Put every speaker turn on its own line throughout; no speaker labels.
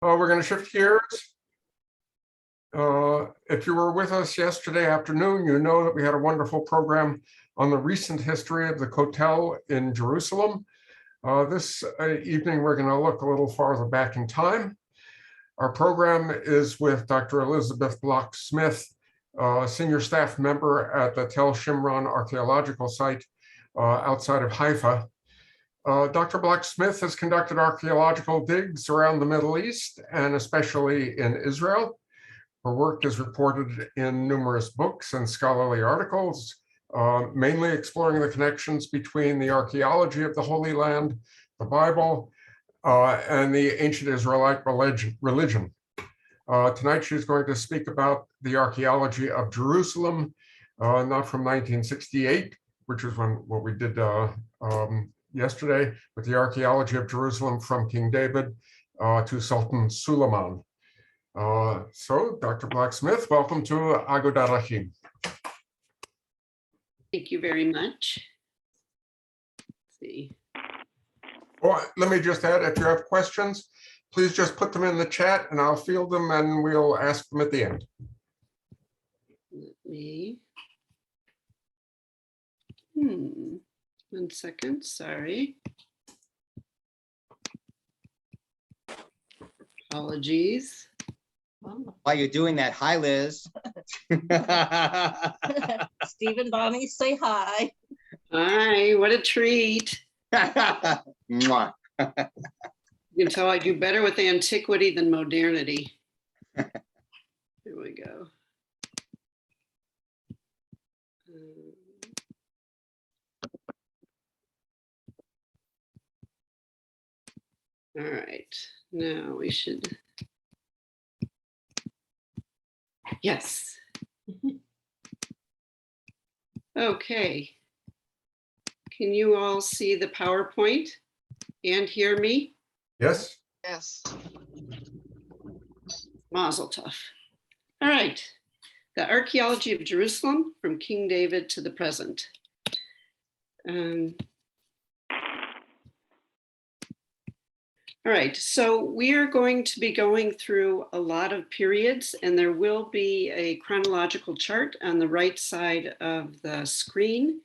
We're going to shift gears. If you were with us yesterday afternoon, you know that we had a wonderful program on the recent history of the Kotel in Jerusalem. This evening, we're going to look a little farther back in time. Our program is with Dr. Elizabeth Bloch-Smith, senior staff member at the Tel Shimron Archaeological Site outside of Haifa. Dr. Bloch-Smith has conducted archaeological digs around the Middle East and especially in Israel. Her work is reported in numerous books and scholarly articles, mainly exploring the connections between the archaeology of the Holy Land, the Bible, and the ancient Israelite religion. Tonight, she's going to speak about the archaeology of Jerusalem, not from 1968, which is what we did yesterday, but the archaeology of Jerusalem from King David to Sultan Suleiman. So, Dr. Bloch-Smith, welcome to Agudat Achim.
Thank you very much. Let's see.
Oh, let me just add, if you have questions, please just put them in the chat and I'll field them and we'll ask them at the end.
Let me. 1 second, sorry. Apologies.
While you're doing that, hi, Liz.
Steve and Bonnie, say hi.
Hi, what a treat.
Mwah.
You can tell I do better with antiquity than modernity. Here we go. All right, now we should. Yes. Okay. Can you all see the PowerPoint and hear me?
Yes?
Yes.
Mazel tov. All right. The archaeology of Jerusalem from King David to the present. All right, so we are going to be going through a lot of periods, and there will be a chronological chart on the right side of the screen.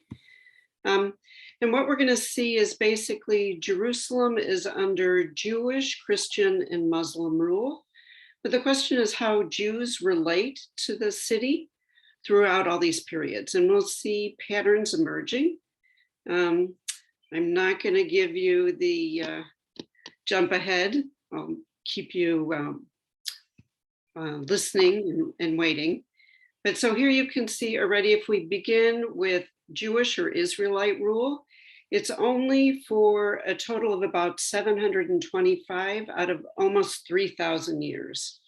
And what we're going to see is basically Jerusalem is under Jewish, Christian, and Muslim rule. But the question is how Jews relate to the city throughout all these periods. And we'll see patterns emerging. I'm not going to give you the jump ahead. I'll keep you listening and waiting. But so here you can see already, if we begin with Jewish or Israelite rule, it's only for a total of about 725 out of almost 3,000 years,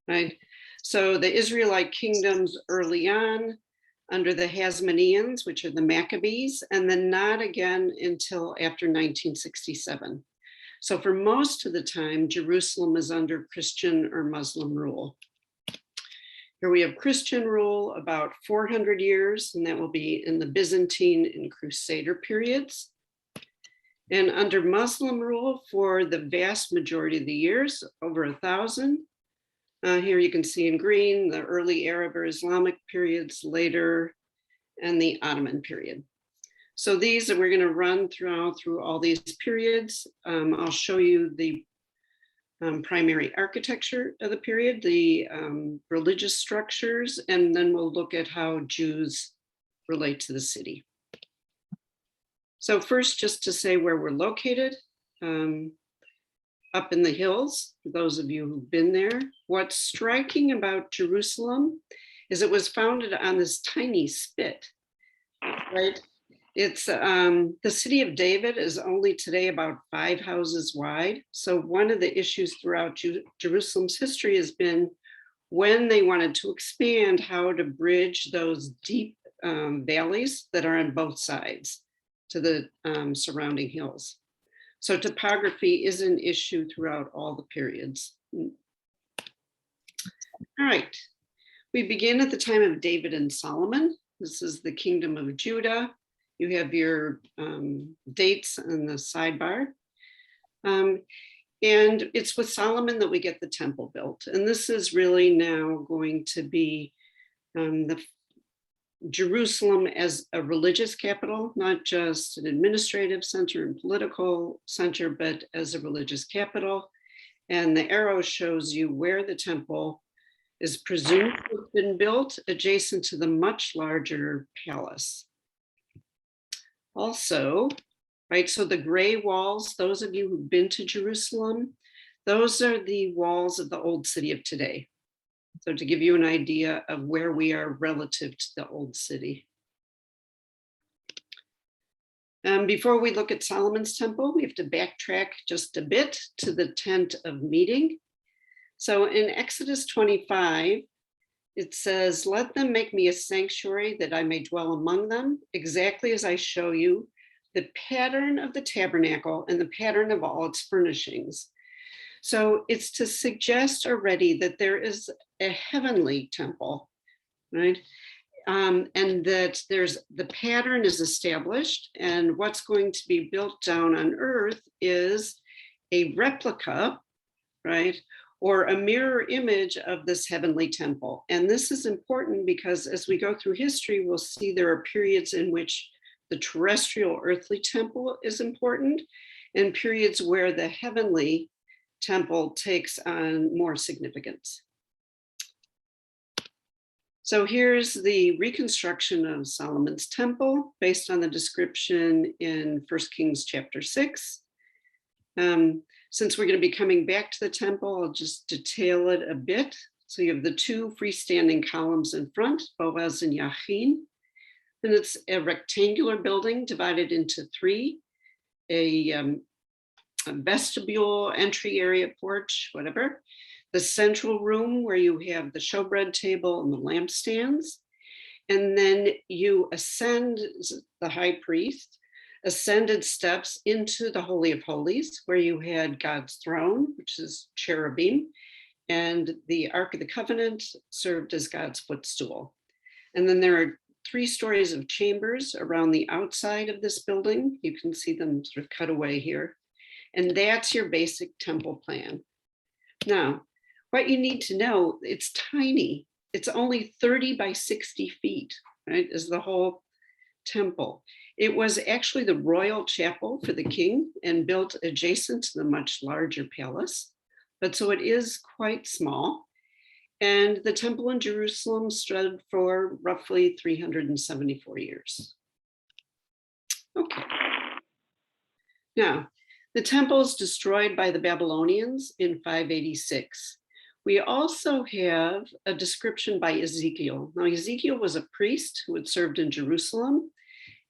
right? So the Israelite kingdoms early on under the Hasmoneans, which are the Maccabees, and then not again until after 1967. So for most of the time, Jerusalem is under Christian or Muslim rule. Here we have Christian rule about 400 years, and that will be in the Byzantine and Crusader periods. And under Muslim rule for the vast majority of the years, over 1,000. Here you can see in green, the early Arab or Islamic periods later, and the Ottoman period. So these we're going to run through all these periods. I'll show you the primary architecture of the period, the religious structures, and then we'll look at how Jews relate to the city. So first, just to say where we're located, up in the hills, for those of you who've been there. What's striking about Jerusalem is it was founded on this tiny spit, right? It's the city of David is only today about 5 houses wide. So one of the issues throughout Jerusalem's history has been when they wanted to expand, how to bridge those deep valleys that are on both sides to the surrounding hills. So topography is an issue throughout all the periods. All right, we begin at the time of David and Solomon. This is the kingdom of Judah. You have your dates in the sidebar. In And it's with Solomon that we get the temple built. And this is really now going to be the Jerusalem as a religious capital, not just an administrative center and political center, but as a religious capital. And the arrow shows you where the temple is presumed to have been built, adjacent to the much larger palace. Also, right, so the gray walls, those of you who've been to Jerusalem, those are the walls of the old city of today. So to give you an idea of where we are relative to the old city. Before we look at Solomon's temple, we have to backtrack just a bit to the tent of meeting. So in Exodus 25, it says, "Let them make me a sanctuary that I may dwell among them, exactly as I show you the pattern of the tabernacle and the pattern of all its furnishings." So it's to suggest already that there is a heavenly temple, right? And that there's the pattern is established, and what's going to be built down on earth is a replica, right? Or a mirror image of this heavenly temple. And this is important because as we go through history, we'll see there are periods in which the terrestrial earthly temple is important, and periods where the heavenly temple takes on more significance. So here's the reconstruction of Solomon's temple based on the description in 1 Kings chapter 6. Since we're going to be coming back to the temple, I'll just detail it a bit. So you have the two freestanding columns in front, Boaz and Yachin. And it's a rectangular building divided into three, a vestibule, entry area, porch, whatever. The central room where you have the showbread table and the lampstands. And then you ascend, the high priest ascended steps into the Holy of Holies, where you had God's throne, which is cherubim, and the Ark of the Covenant served as God's footstool. And then there are 3 stories of chambers around the outside of this building. You can see them sort of cut away here. And that's your basic temple plan. Now, what you need to know, it's tiny. It's only 30 by 60 feet, right, is the whole temple. It was actually the royal chapel for the king and built adjacent to the much larger palace. But so it is quite small. And the temple in Jerusalem stood for roughly 374 years. Okay. Now, the temple is destroyed by the Babylonians in 586. We also have a description by Ezekiel. Now, Ezekiel was a priest who had served in Jerusalem.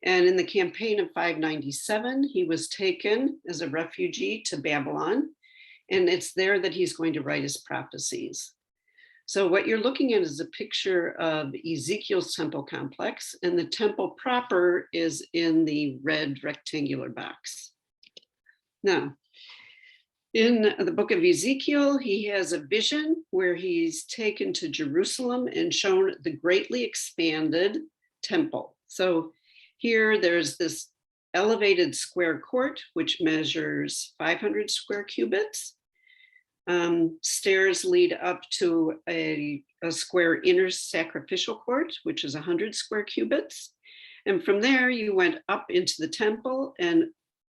And in the campaign of 597, he was taken as a refugee to Babylon. And it's there that he's going to write his prophecies. So what you're looking at is a picture of Ezekiel's temple complex, and the temple proper is in the red rectangular box. Now, in the book of Ezekiel, he has a vision where he's taken to Jerusalem and shown the greatly expanded temple. So here there's this elevated square court, which measures 500 square cubits. Stairs lead up to a square inner sacrificial court, which is 100 square cubits. And from there, you went up into the temple, and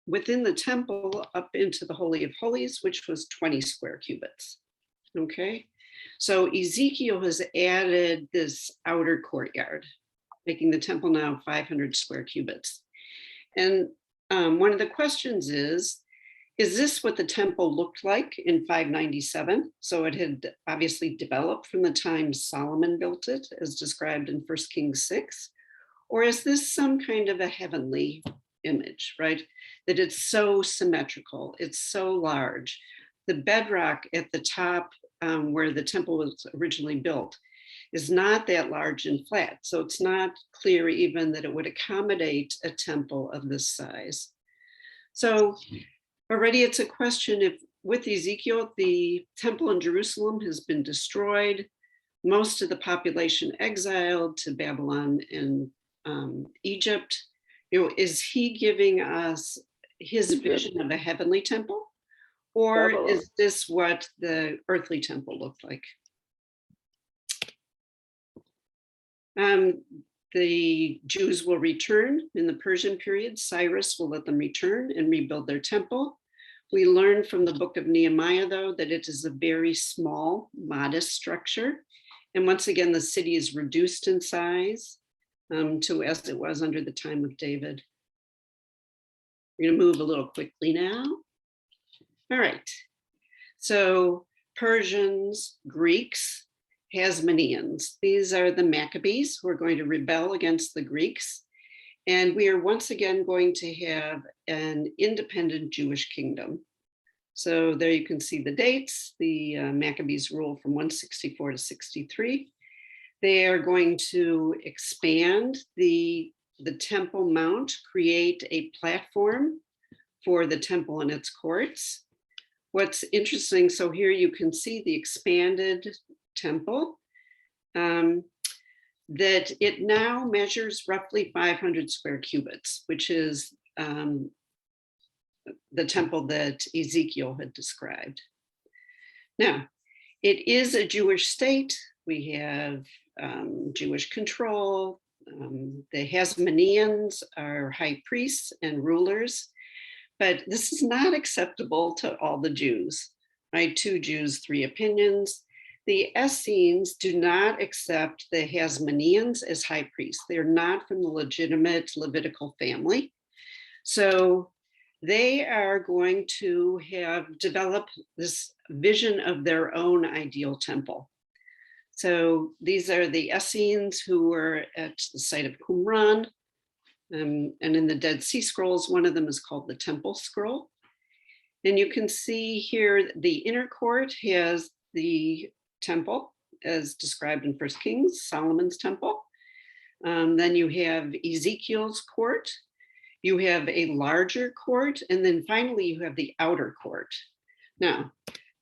within the temple up into the Holy of Holies, which was 20 square cubits. Okay, so Ezekiel has added this outer courtyard, making the temple now 500 square cubits. And one of the questions is this what the temple looked like in 597? So it had obviously developed from the time Solomon built it, as described in 1 Kings 6, or is this some kind of a heavenly image, right? That it's so symmetrical, it's so large. The bedrock at the top where the temple was originally built is not that large and flat. So it's not clear even that it would accommodate a temple of this size. So already it's a question if with Ezekiel, the temple in Jerusalem has been destroyed, most of the population exiled to Babylon and Egypt. Is he giving us his vision of a heavenly temple? Or is this what the earthly temple looked like? The Jews will return in the Persian period. Cyrus will let them return and rebuild their temple. We learn from the book of Nehemiah, though, that it is a very small, modest structure. And once again, the city is reduced in size to as it was under the time of David. We're going to move a little quickly now. All right. So Persians, Greeks, Hasmoneans. These are the Maccabees who are going to rebel against the Greeks. And we are once again going to have an independent Jewish kingdom. So there you can see the dates. The Maccabees rule from 164 to 63. They are going to expand the Temple Mount, create a platform for the temple and its courts. What's interesting, so here you can see the expanded temple, that it now measures roughly 500 square cubits, which is the temple that Ezekiel had described. Now, it is a Jewish state. We have Jewish control. The Hasmoneans are high priests and rulers, but this is not acceptable to all the Jews, right? 2 Jews, 3 opinions. The Essenes do not accept the Hasmoneans as high priests. They're not from the legitimate Levitical family. So they are going to have developed this vision of their own ideal temple. So these are the Essenes who were at the site of Qumran. And in the Dead Sea Scrolls, one of them is called the Temple Scroll. And you can see here the inner court has the temple as described in 1 Kings, Solomon's temple. Then you have Ezekiel's court. You have a larger court, and then finally you have the outer court. Now,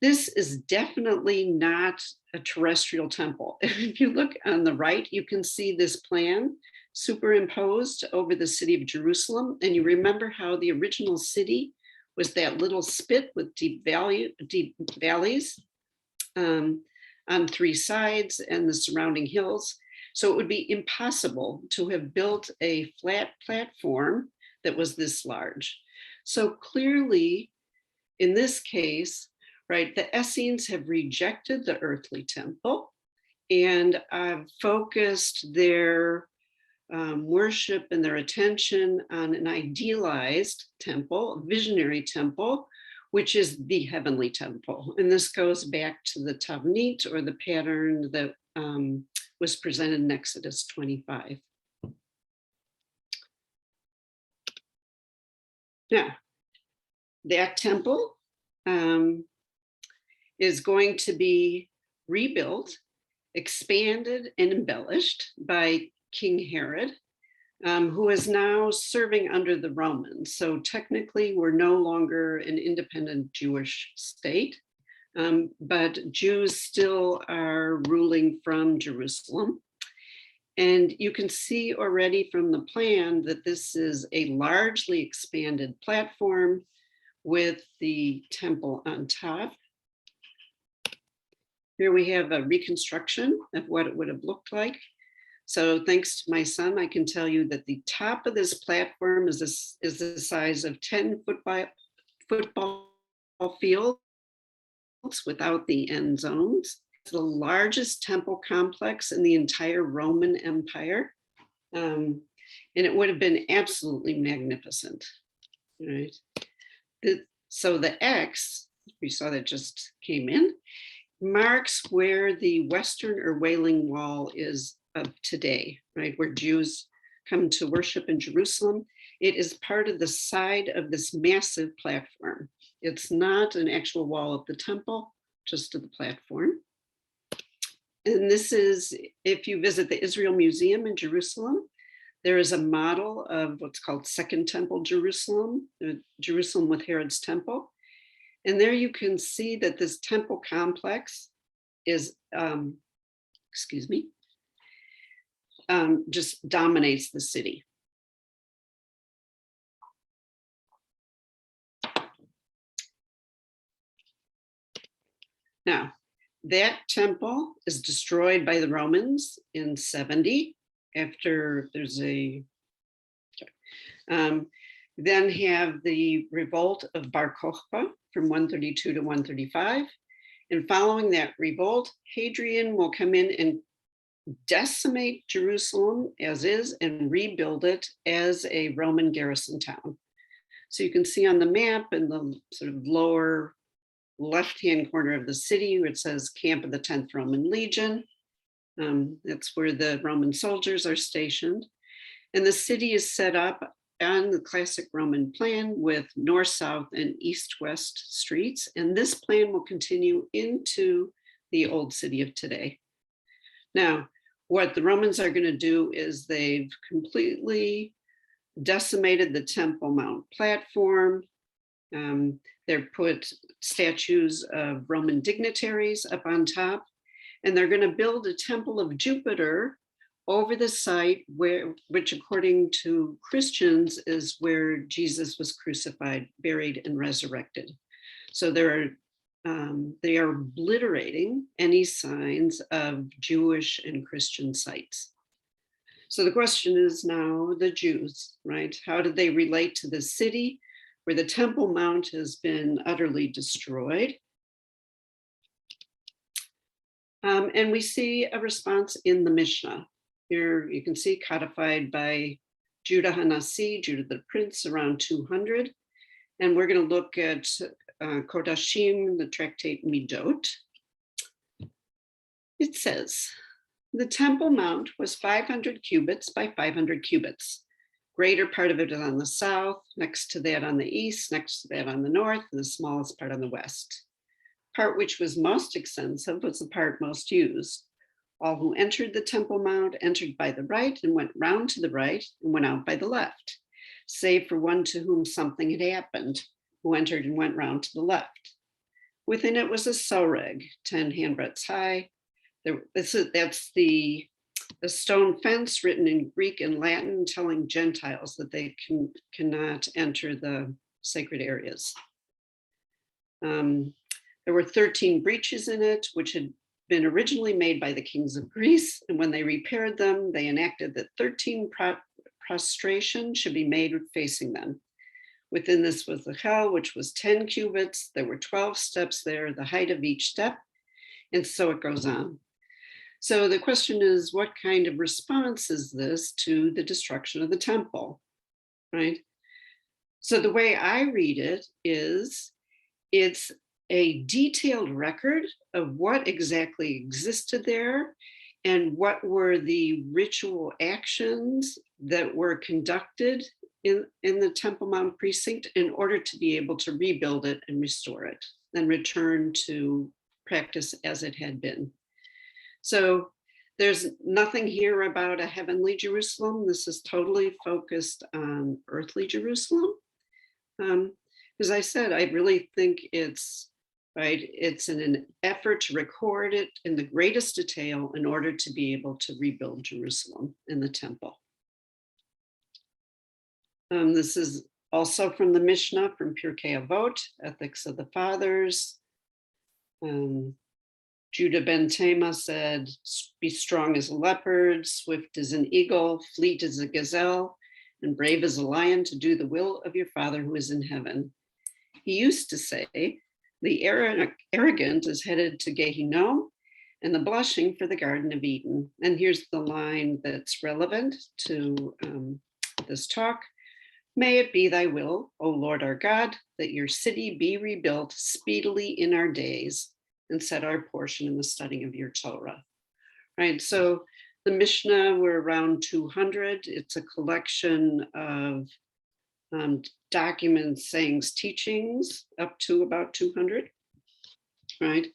this is definitely not a terrestrial temple. If you look on the right, you can see this plan superimposed over the city of Jerusalem. And you remember how the original city was that little spit with deep valleys on 3 sides and the surrounding hills. So it would be impossible to have built a flat platform that was this large. So clearly, in this case, right, the Essenes have rejected the earthly temple and focused their worship and their attention on an idealized temple, a visionary temple, which is the heavenly temple. And this goes back to the Tavnit, or the pattern that was presented in Exodus 25. Now, that temple is going to be rebuilt, expanded, and embellished by King Herod, who is now serving under the Romans. So technically, we're no longer an independent Jewish state, but Jews still are ruling from Jerusalem. And you can see already from the plan that this is a largely expanded platform with the temple on top. Here we have a reconstruction of what it would have looked like. So thanks to my son, I can tell you that the top of this platform is the size of 10 football fields without the end zones. It's the largest temple complex in the entire Roman Empire. And it would have been absolutely magnificent, right? So the X, we saw that just came in, marks where the Western or Wailing Wall is of today, right? Where Jews come to worship in Jerusalem. It is part of the side of this massive platform. It's not an actual wall of the temple, just of the platform. And this is, if you visit the Israel Museum in Jerusalem, there is a model of what's called Second Temple Jerusalem, Jerusalem with Herod's temple. And there you can see that this temple complex is, just dominates the city. Now, that temple is destroyed by the Romans in 70 after there's a, then have the revolt of Bar Kokhba from 132 to 135. And following that revolt, Hadrian will come in and decimate Jerusalem as is and rebuild it as a Roman garrison town. So you can see on the map in the sort of lower left-hand corner of the city where it says Camp of the 10th Roman Legion. That's where the Roman soldiers are stationed. And the city is set up on the classic Roman plan with north-south and east-west streets. And this plan will continue into the old city of today. Now, what the Romans are going to do is they've completely decimated the Temple Mount platform. They're put statues of Roman dignitaries up on top, and they're going to build a temple of Jupiter over the site which according to Christians is where Jesus was crucified, buried, and resurrected. So they are obliterating any signs of Jewish and Christian sites. So the question is now the Jews, right? How do they relate to the city where the Temple Mount has been utterly destroyed? And we see a response in the Mishnah. Here you can see codified by Judah Hanasi, Judah the Prince, around 200. And we're going to look at Kodashim, the tractate Midot. It says, the Temple Mount was 500 cubits by 500 cubits. Greater part of it is on the south, next to that on the east, next to that on the north, and the smallest part on the west. Part which was most extensive was the part most used. All who entered the Temple Mount entered by the right and went round to the right and went out by the left, save for one to whom something had happened, who entered and went round to the left. Within it was a soreg, 10 handbreadths high. That's the stone fence written in Greek and Latin telling Gentiles that they cannot enter the sacred areas. There were 13 breaches in it, which had been originally made by the kings of Greece. And when they repaired them, they enacted that 13 prostration should be made facing them. Within this was the hell, which was 10 cubits. There were 12 steps there, the height of each step. And so it goes on. So the question is, what kind of response is this to the destruction of the temple, right? So the way I read it is, it's a detailed record of what exactly existed there and what were the ritual actions that were conducted in the Temple Mount precinct in order to be able to rebuild it and restore it and return to practice as it had been. So there's nothing here about a heavenly Jerusalem. This is totally focused on earthly Jerusalem. As I said, I really think it's an effort to record it in the greatest detail in order to be able to rebuild Jerusalem and the temple. This is also from the Mishnah, from Pirkei Avot, Ethics of the Fathers. Judah ben Tema said, be strong as a leopard, swift as an eagle, fleet as a gazelle, and brave as a lion to do the will of your Father who is in heaven. He used to say, the arrogant is headed to Gehinnom, and the blushing for the Garden of Eden. And here's the line that's relevant to this talk. May it be thy will, O Lord our God, that your city be rebuilt speedily in our days, and set our portion in the studying of your Torah. Right, so the Mishnah, we're around 200. It's a collection of documents, sayings, teachings, up to about 200, right?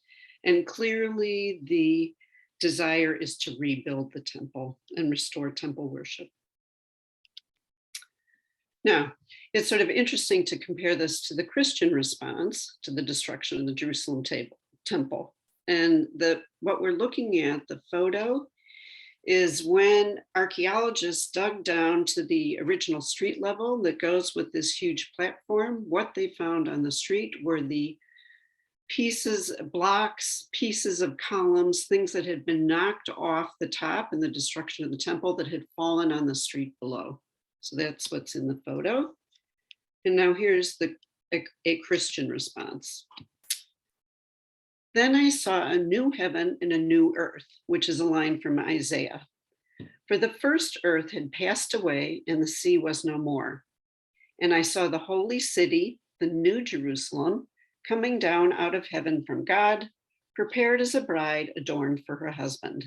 And clearly the desire is to rebuild the temple and restore temple worship. Now, it's sort of interesting to compare this to the Christian response to the destruction of the Jerusalem temple. And what we're looking at, the photo, is when archaeologists dug down to the original street level that goes with this huge platform, what they found on the street were the blocks, pieces of columns, things that had been knocked off the top in the destruction of the temple that had fallen on the street below. So that's what's in the photo. And now here's a Christian response. Then I saw a new heaven and a new earth, which is a line from Isaiah. For the first earth had passed away and the sea was no more. And I saw the holy city, the new Jerusalem, coming down out of heaven from God, prepared as a bride adorned for her husband.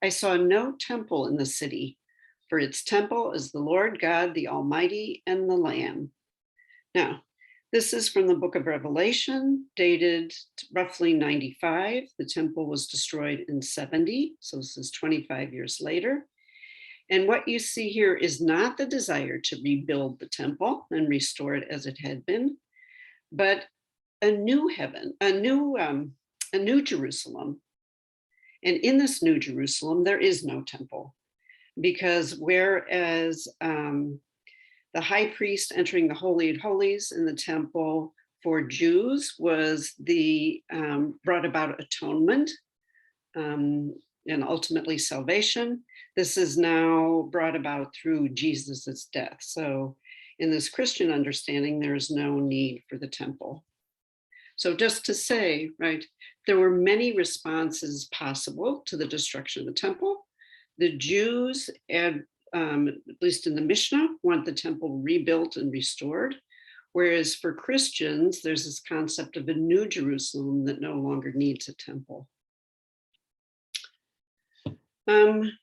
I saw no temple in the city, for its temple is the Lord God, the Almighty, and the Lamb. Now, this is from the book of Revelation, dated roughly 95. The temple was destroyed in 70, so this is 25 years later. And what you see here is not the desire to rebuild the temple and restore it as it had been, but a new heaven, a new Jerusalem. And in this new Jerusalem, there is no temple, because whereas the high priest entering the Holy of Holies in the temple for Jews was brought about atonement and ultimately salvation, this is now brought about through Jesus's death. So in this Christian understanding, there is no need for the temple. So just to say, right, there were many responses possible to the destruction of the temple. The Jews, at least in the Mishnah, want the temple rebuilt and restored. Whereas for Christians, there's this concept of a new Jerusalem that no longer needs a temple.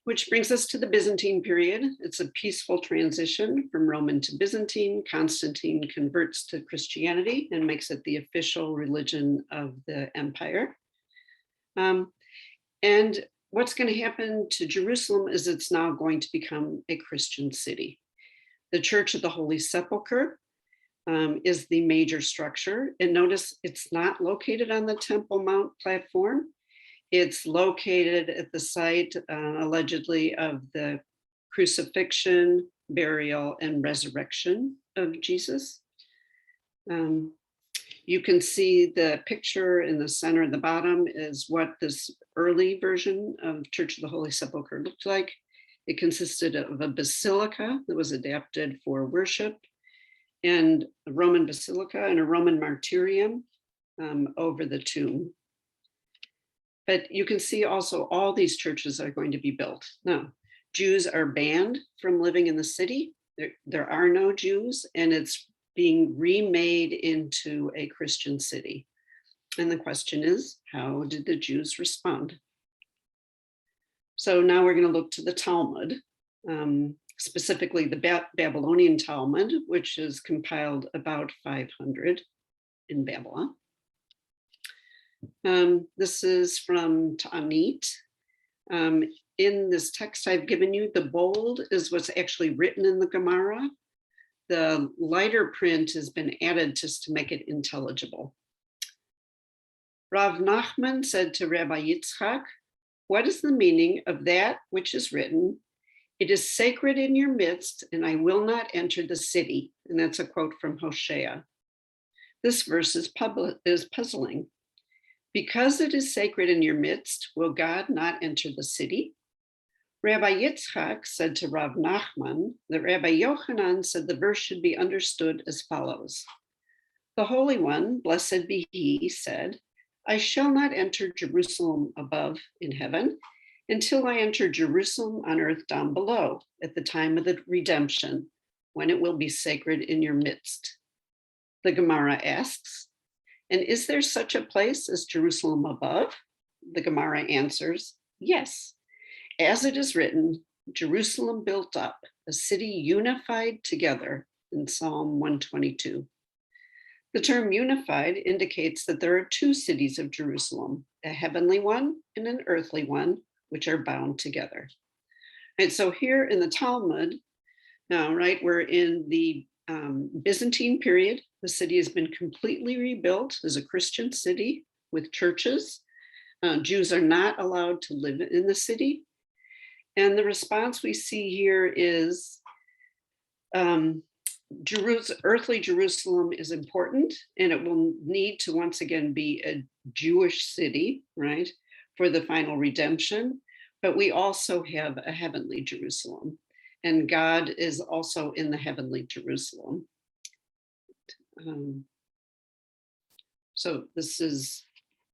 Which brings us to the Byzantine period. It's a peaceful transition from Roman to Byzantine. Constantine converts to Christianity and makes it the official religion of the empire. And what's going to happen to Jerusalem is it's now going to become a Christian city. The Church of the Holy Sepulchre is the major structure. And notice it's not located on the Temple Mount platform. It's located at the site, allegedly, of the crucifixion, burial, and resurrection of Jesus. You can see the picture in the center at the bottom is what this early version of Church of the Holy Sepulchre looked like. It consisted of a basilica that was adapted for worship, and a Roman basilica and a Roman martyrium over the tomb. But you can see also all these churches are going to be built. Now, Jews are banned from living in the city. There are no Jews, and it's being remade into a Christian city. And the question is, how did the Jews respond? So now we're going to look to the Talmud, specifically the Babylonian Talmud, which is compiled about 500 in Babylon. This is from Ta'anit. In this text I've given you, the bold is what's actually written in the Gemara. The lighter print has been added just to make it intelligible. Rav Nachman said to Rabbi Yitzchak, "What is the meaning of that which is written? It is sacred in your midst, and I will not enter the city." And that's a quote from Hosea. This verse is puzzling. Because it is sacred in your midst, will God not enter the city? Rabbi Yitzchak said to Rav Nachman that Rabbi Yochanan said the verse should be understood as follows. The Holy One, blessed be he, said, "I shall not enter Jerusalem above in heaven until I enter Jerusalem on earth down below at the time of the redemption, when it will be sacred in your midst." The Gemara asks, and is there such a place as Jerusalem above? The Gemara answers, yes. As it is written, Jerusalem built up, a city unified together in Psalm 122. The term unified indicates that there are two cities of Jerusalem, a heavenly one and an earthly one, which are bound together. And so here in the Talmud, now, right, we're in the Byzantine period. The city has been completely rebuilt as a Christian city with churches. Jews are not allowed to live in the city. And the response we see here is earthly Jerusalem is important, and it will need to once again be a Jewish city, right, for the final redemption. But we also have a heavenly Jerusalem, and God is also in the heavenly Jerusalem. So this is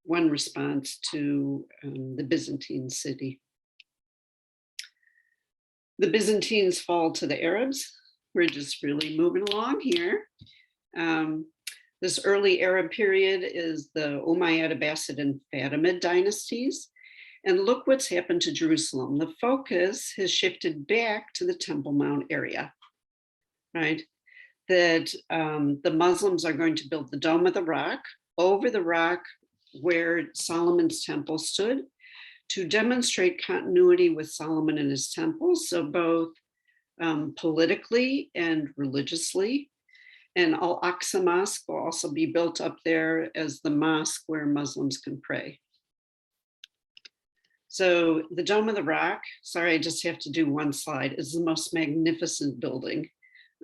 one response to the Byzantine city. The Byzantines fall to the Arabs. We're just really moving along here. This early Arab period is the Umayyad, Abbasid, and Fatimid dynasties. And look what's happened to Jerusalem. The focus has shifted back to the Temple Mount area, right? That the Muslims are going to build the Dome of the Rock over the rock where Solomon's temple stood to demonstrate continuity with Solomon and his temple. So both politically and religiously. And Al-Aqsa Mosque will also be built up there as the mosque where Muslims can pray. So the Dome of the Rock, sorry, I just have to do one slide, is the most magnificent building.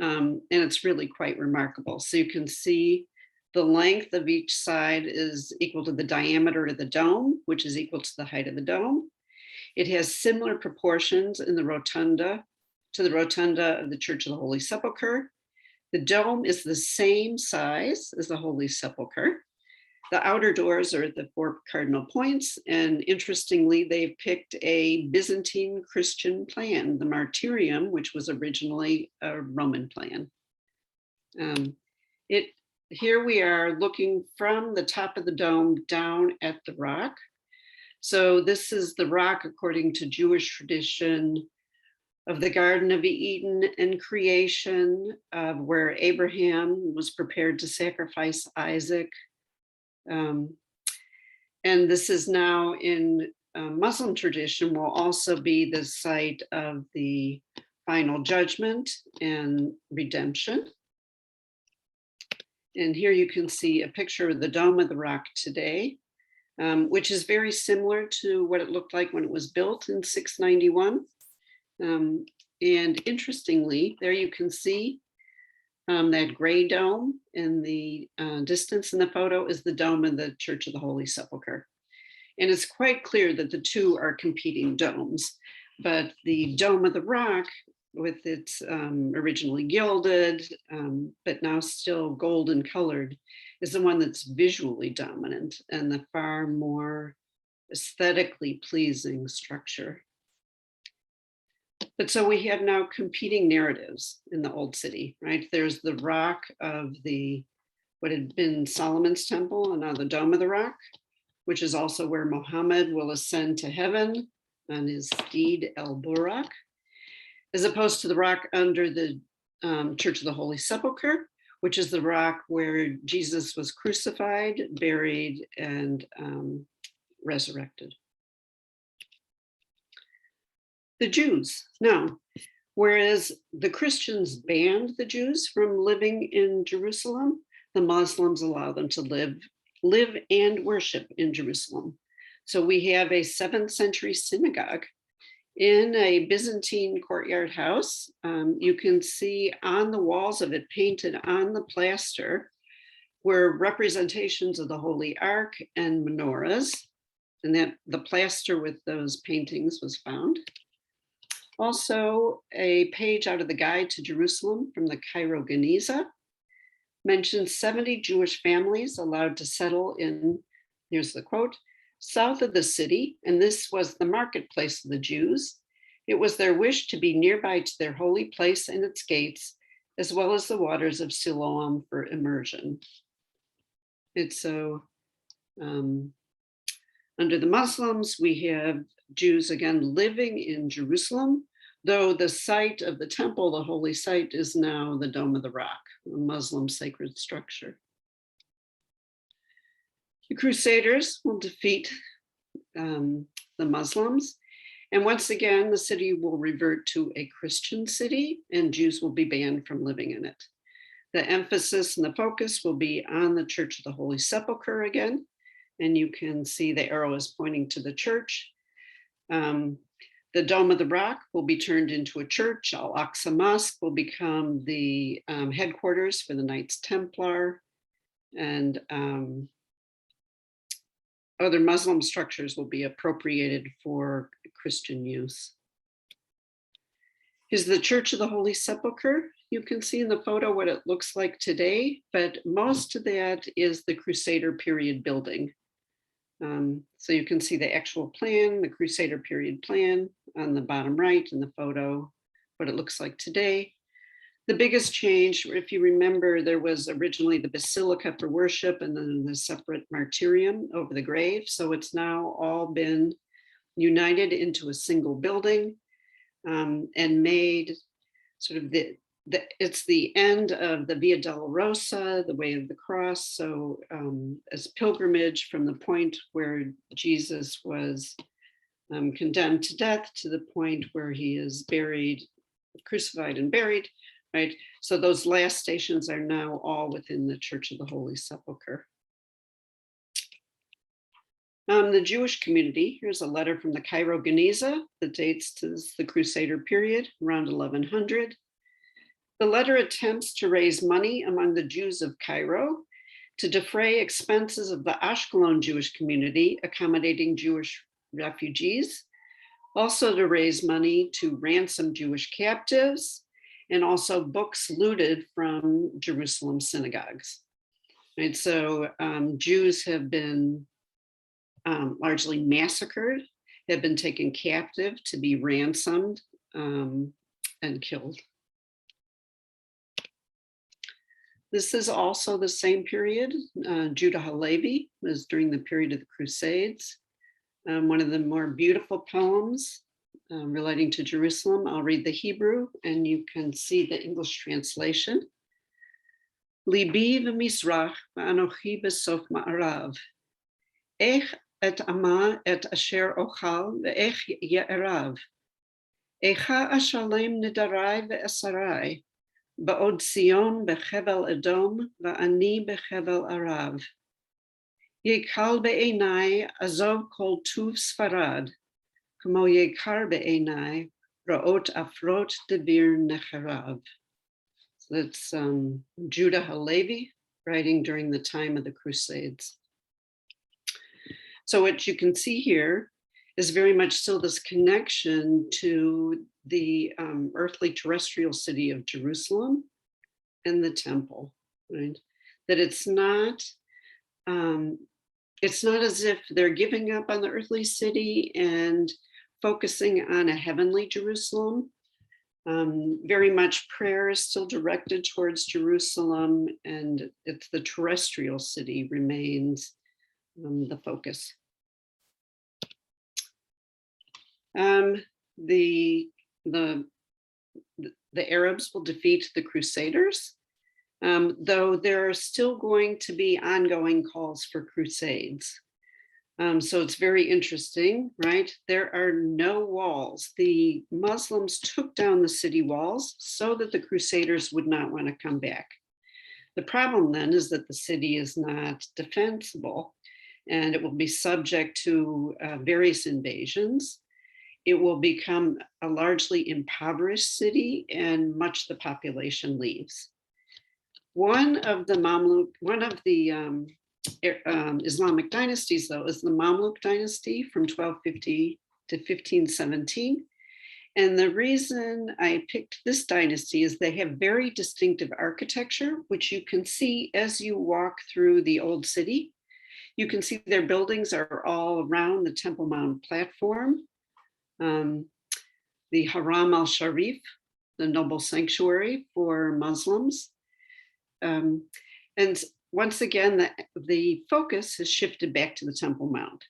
And it's really quite remarkable. So you can see the length of each side is equal to the diameter of the dome, which is equal to the height of the dome. It has similar proportions in the rotunda to the rotunda of the Church of the Holy Sepulchre. The dome is the same size as the Holy Sepulchre. The outer doors are at the 4 cardinal points, and interestingly, they've picked a Byzantine Christian plan, the Martyrium, which was originally a Roman plan. Here we are looking from the top of the dome down at the rock. So this is the rock, according to Jewish tradition, of the Garden of Eden and creation, where Abraham was prepared to sacrifice Isaac. And this is now in Muslim tradition, will also be the site of the final judgment and redemption. And here you can see a picture of the Dome of the Rock today, which is very similar to what it looked like when it was built in 691. And interestingly, there you can see that gray dome in the distance in the photo is the dome of the Church of the Holy Sepulchre. And it's quite clear that the two are competing domes, but the Dome of the Rock, with its originally gilded, but now still golden colored, is the one that's visually dominant and the far more aesthetically pleasing structure. But so we have now competing narratives in the Old City, right? There's the rock of what had been Solomon's temple, and now the Dome of the Rock, which is also where Muhammad will ascend to heaven on his steed El Burak, as opposed to the rock under the Church of the Holy Sepulchre, which is the rock where Jesus was crucified, buried, and resurrected. The Jews. Now, whereas the Christians banned the Jews from living in Jerusalem, the Muslims allow them to live and worship in Jerusalem. So we have a 7th century synagogue in a Byzantine courtyard house. You can see on the walls of it, painted on the plaster, were representations of the Holy Ark and menorahs, and that the plaster with those paintings was found. Also, a page out of the Guide to Jerusalem from the Cairo Geniza mentions 70 Jewish families allowed to settle in, here's the quote, south of the city, and this was the marketplace of the Jews. It was their wish to be nearby to their holy place and its gates, as well as the waters of Siloam for immersion. It's so, under the Muslims, we have Jews again living in Jerusalem, though the site of the temple, the holy site, is now the Dome of the Rock, a Muslim sacred structure. The Crusaders will defeat the Muslims, and once again, the city will revert to a Christian city, and Jews will be banned from living in it. The emphasis and the focus will be on the Church of the Holy Sepulchre again, and you can see the arrow is pointing to the church. The Dome of the Rock will be turned into a church. Al-Aqsa Mosque will become the headquarters for the Knights Templar, and other Muslim structures will be appropriated for Christian use. Here's the Church of the Holy Sepulchre. You can see in the photo what it looks like today, but most of that is the Crusader period building. So you can see the actual plan, the Crusader period plan on the bottom right in the photo, what it looks like today. The biggest change, if you remember, there was originally the Basilica for worship and then the separate martyrium over the grave. So it's now all been united into a single building and made sort of it's the end of the Via Dolorosa, the Way of the Cross. So as pilgrimage from the point where Jesus was condemned to death to the point where he is buried, crucified and buried, right? So those last stations are now all within the Church of the Holy Sepulchre. The Jewish community, here's a letter from the Cairo Geniza that dates to the Crusader period, around 1100. The letter attempts to raise money among the Jews of Cairo to defray expenses of the Ashkelon Jewish community accommodating Jewish refugees, also to raise money to ransom Jewish captives, and also books looted from Jerusalem synagogues. Right, so Jews have been largely massacred, have been taken captive to be ransomed and killed. This is also the same period. Judah Halevi was during the period of the Crusades. One of the more beautiful poems relating to Jerusalem. I'll read the Hebrew and you can see the English translation. Libi v'mizrach v'anochi b'sof ma'arav. Ech et ama et asher ochal ve'ech ye'erav. Echa ashalem nidarai ve'esarai. Ba'od Sion bechevel Edom va'ani bechevel Arav. Yekal be'enai azov kol tuv Sfarad. Kamo yekar be'enai ra'ot afrot devir necharav. So that's Judah Halevi writing during the time of the Crusades. So what you can see here is very much still this connection to the earthly terrestrial city of Jerusalem and the temple, right? That it's not as if they're giving up on the earthly city and focusing on a heavenly Jerusalem. Very much prayer is still directed towards Jerusalem, and it's the terrestrial city remains the focus. The Arabs will defeat the Crusaders, though there are still going to be ongoing calls for crusades. So it's very interesting, right? There are no walls. The Muslims took down the city walls so that the Crusaders would not want to come back. The problem then is that the city is not defensible and it will be subject to various invasions. It will become a largely impoverished city and much of the population leaves. One of the Islamic dynasties, though, is the Mamluk Dynasty from 1250 to 1517. And the reason I picked this dynasty is they have very distinctive architecture, which you can see as you walk through the old city. You can see their buildings are all around the Temple Mount platform. The Haram al-Sharif, the noble sanctuary for Muslims. And once again, the focus has shifted back to the Temple Mount,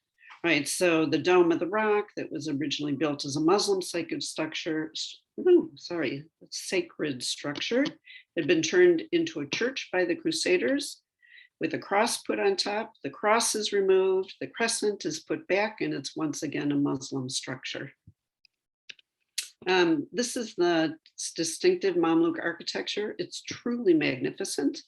right? So the Dome of the Rock that was originally built as a Muslim sacred structure, had been turned into a church by the Crusaders with a cross put on top. The cross is removed, the crescent is put back, and it's once again a Muslim structure. This is the distinctive Mamluk architecture. It's truly magnificent.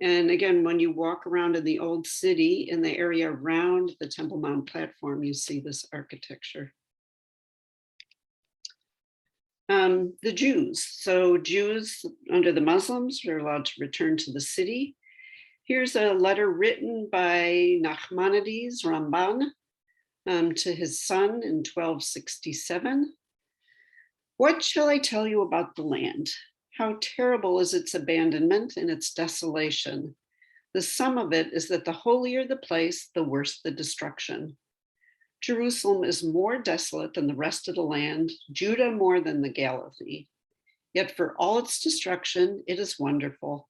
And again, when you walk around in the old city, in the area around the Temple Mount platform, you see this architecture. The Jews. So Jews under the Muslims are allowed to return to the city. Here's a letter written by Nachmanides Ramban to his son in 1267. What shall I tell you about the land? How terrible is its abandonment and its desolation. The sum of it is that the holier the place, the worse the destruction. Jerusalem is more desolate than the rest of the land, Judah more than the Galilee. Yet for all its destruction, it is wonderful.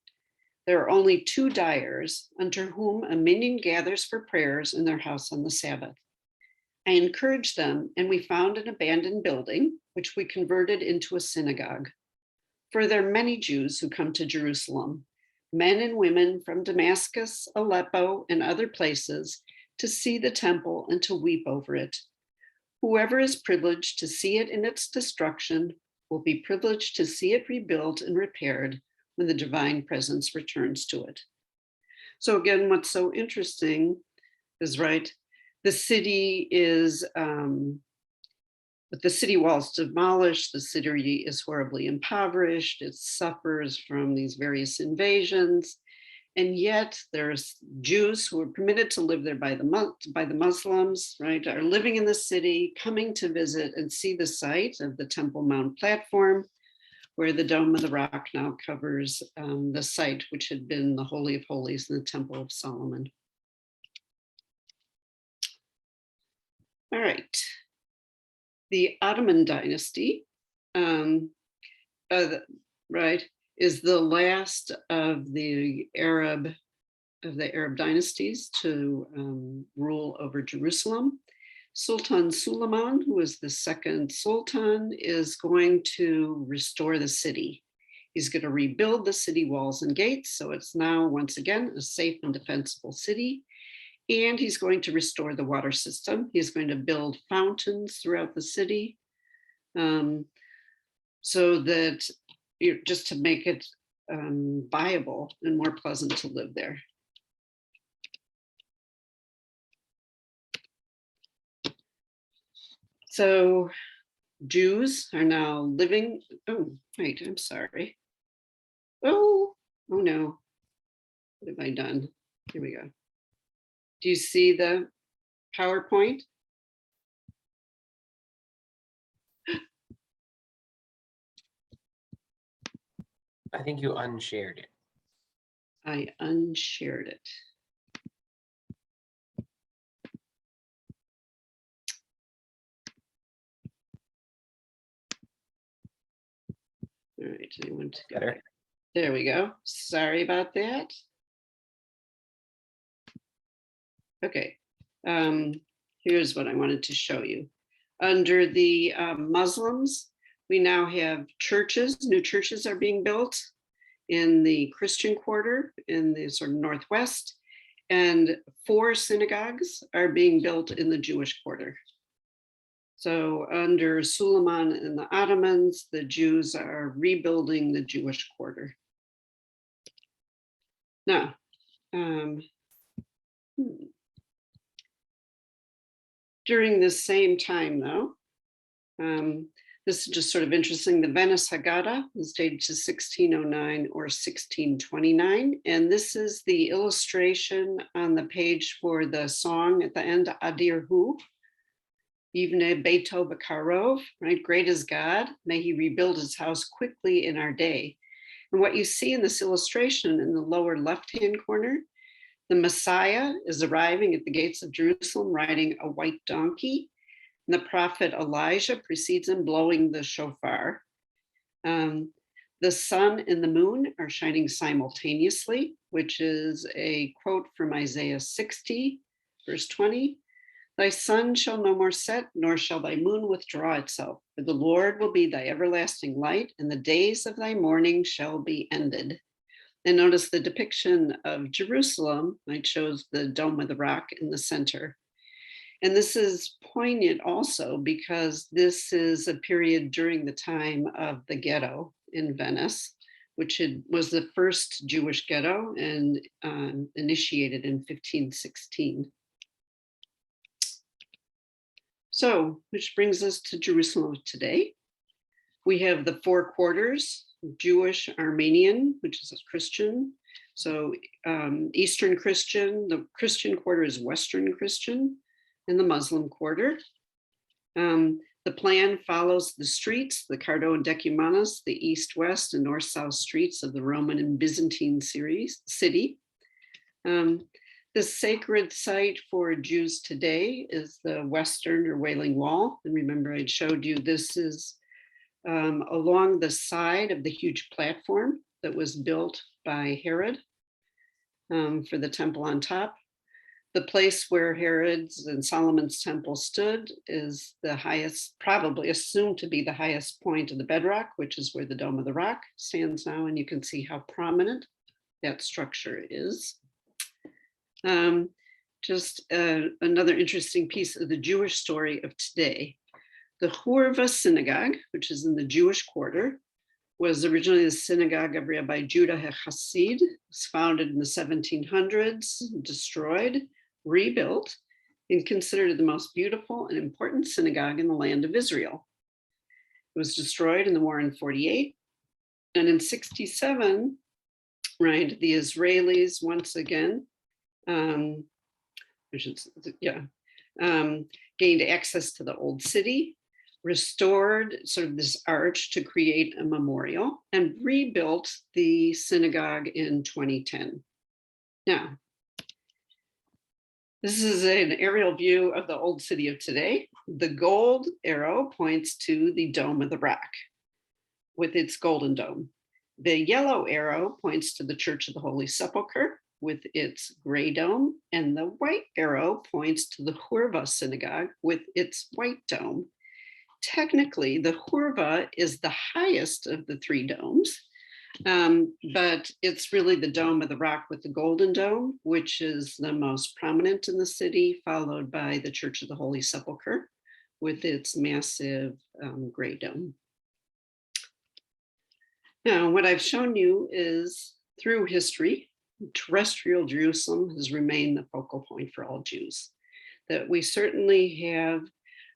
There are only two dyers, unto whom a minion gathers for prayers in their house on the Sabbath. I encouraged them, and we found an abandoned building, which we converted into a synagogue. For there are many Jews who come to Jerusalem, men and women from Damascus, Aleppo, and other places, to see the temple and to weep over it. Whoever is privileged to see it in its destruction will be privileged to see it rebuilt and repaired when the divine presence returns to it. So again, what's so interesting is, right, the city is, with the city walls demolished, the city is horribly impoverished, it suffers from these various invasions, and yet there's Jews who are permitted to live there by the Muslims, right, are living in the city, coming to visit and see the site of the Temple Mount platform, where the Dome of the Rock now covers the site, which had been the Holy of Holies in the Temple of Solomon. All right. The Ottoman dynasty, right, is the last of the Arab dynasties to rule over Jerusalem. Sultan Suleiman, who is the second sultan, is going to restore the city. He's going to rebuild the city walls and gates, so it's now once again a safe and defensible city. And he's going to restore the water system. He's going to build fountains throughout the city, so that just to make it viable and more pleasant to live there. So Jews are now living, oh, wait, I'm sorry. Oh no, what have I done? Here we go. Do you see the PowerPoint?
I think you unshared it.
I unshared it. All right, I want to go
Better.
back. There we go. Sorry about that. Okay, here's what I wanted to show you. Under the Muslims, we now have churches, new churches are being built in the Christian quarter in the sort of northwest, and 4 synagogues are being built in the Jewish quarter. So under Suleiman and the Ottomans, the Jews are rebuilding the Jewish quarter. Now, during this same time, though, this is just sort of interesting. The Venice Haggadah is dated to 1609 or 1629. And this is the illustration on the page for the song at the end, Adir Hu, Yivne Beito Bakarov, right? Great is God, may he rebuild his house quickly in our day. And what you see in this illustration in the lower left-hand corner, the Messiah is arriving at the gates of Jerusalem riding a white donkey. And the prophet Elijah precedes him blowing the shofar. The sun and the moon are shining simultaneously, which is a quote from Isaiah 60, verse 20. Thy sun shall no more set, nor shall thy moon withdraw itself. For the Lord will be thy everlasting light, and the days of thy mourning shall be ended. And notice the depiction of Jerusalem. I chose the Dome of the Rock in the center. And this is poignant also because this is a period during the time of the ghetto in Venice, which was the first Jewish ghetto and initiated in 1516. So, which brings us to Jerusalem today. We have the four quarters, Jewish, Armenian, which is a Christian. So Eastern Christian, the Christian quarter is Western Christian, and the Muslim quarter. The plan follows the streets, the Cardo and Decumanus, the east, west, and north-south streets of the Roman and Byzantine city. The sacred site for Jews today is the Western or Wailing Wall. And remember, I showed you this is along the side of the huge platform that was built by Herod for the temple on top. The place where Herod's and Solomon's temple stood is the highest, probably assumed to be the highest point of the bedrock, which is where the Dome of the Rock stands now. And you can see how prominent that structure is. Just another interesting piece of the Jewish story of today. The Hurva synagogue, which is in the Jewish quarter, was originally the synagogue of Rabbi Judah HaChassid. It was founded in the 1700s, destroyed, rebuilt, and considered the most beautiful and important synagogue in the land of Israel. It was destroyed in the war in 48. And in 67, right, the Israelis once again gained access to the old city, restored sort of this arch to create a memorial, and rebuilt the synagogue in 2010. Now, this is an aerial view of the old city of today. The gold arrow points to the Dome of the Rock with its golden dome. The yellow arrow points to the Church of the Holy Sepulchre with its gray dome, and the white arrow points to the Hurva synagogue with its white dome. Technically, the Hurva is the highest of the three domes, but it's really the Dome of the Rock with the golden dome, which is the most prominent in the city, followed by the Church of the Holy Sepulchre with its massive gray dome. Now, what I've shown you is through history, terrestrial Jerusalem has remained the focal point for all Jews. That we certainly have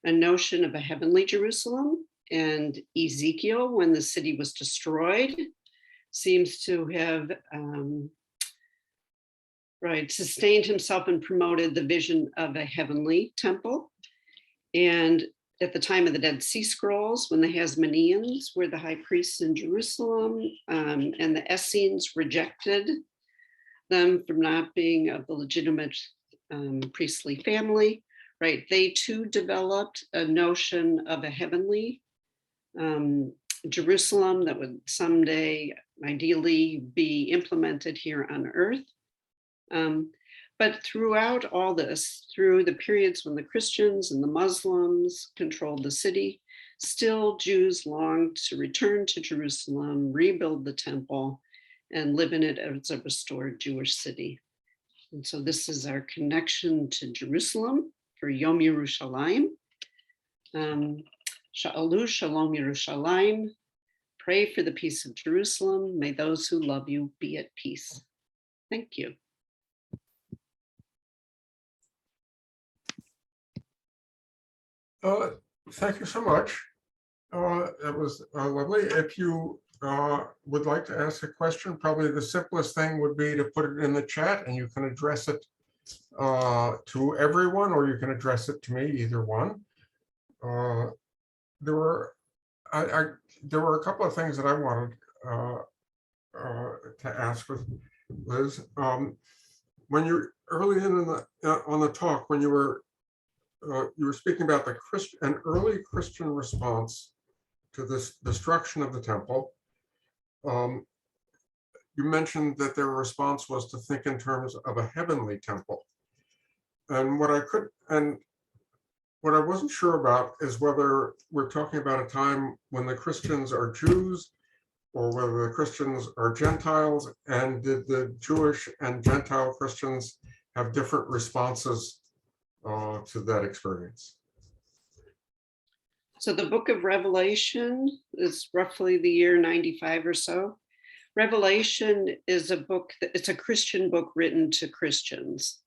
a notion of a heavenly Jerusalem, and Ezekiel, when the city was destroyed, seems to have sustained himself and promoted the vision of a heavenly temple. And at the time of the Dead Sea Scrolls, when the Hasmoneans were the high priests in Jerusalem, and the Essenes rejected them from not being of the legitimate priestly family, right? They too developed a notion of a heavenly Jerusalem that would someday ideally be implemented here on earth. But throughout all this, through the periods when the Christians and the Muslims controlled the city, still Jews longed to return to Jerusalem, rebuild the temple, and live in it as a restored Jewish city. And so this is our connection to Jerusalem for Yom Yerushalayim. Sha'alu Shalom Yerushalayim. Pray for the peace of Jerusalem. May those who love you be at peace. Thank you.
Thank you so much. It was lovely. If you would like to ask a question, probably the simplest thing would be to put it in the chat, and you can address it to everyone, or you can address it to me, either one. There were a couple of things that I wanted to ask with Liz. When you're early in on the talk, when you were speaking about an early Christian response to this destruction of the temple, you mentioned that their response was to think in terms of a heavenly temple. And what I wasn't sure about is whether we're talking about a time when the Christians are Jews or whether the Christians are Gentiles, and did the Jewish and Gentile Christians have different responses to that experience?
So the book of Revelation is roughly the year 95 or so. Revelation is a book, it's a Christian book written to Christians.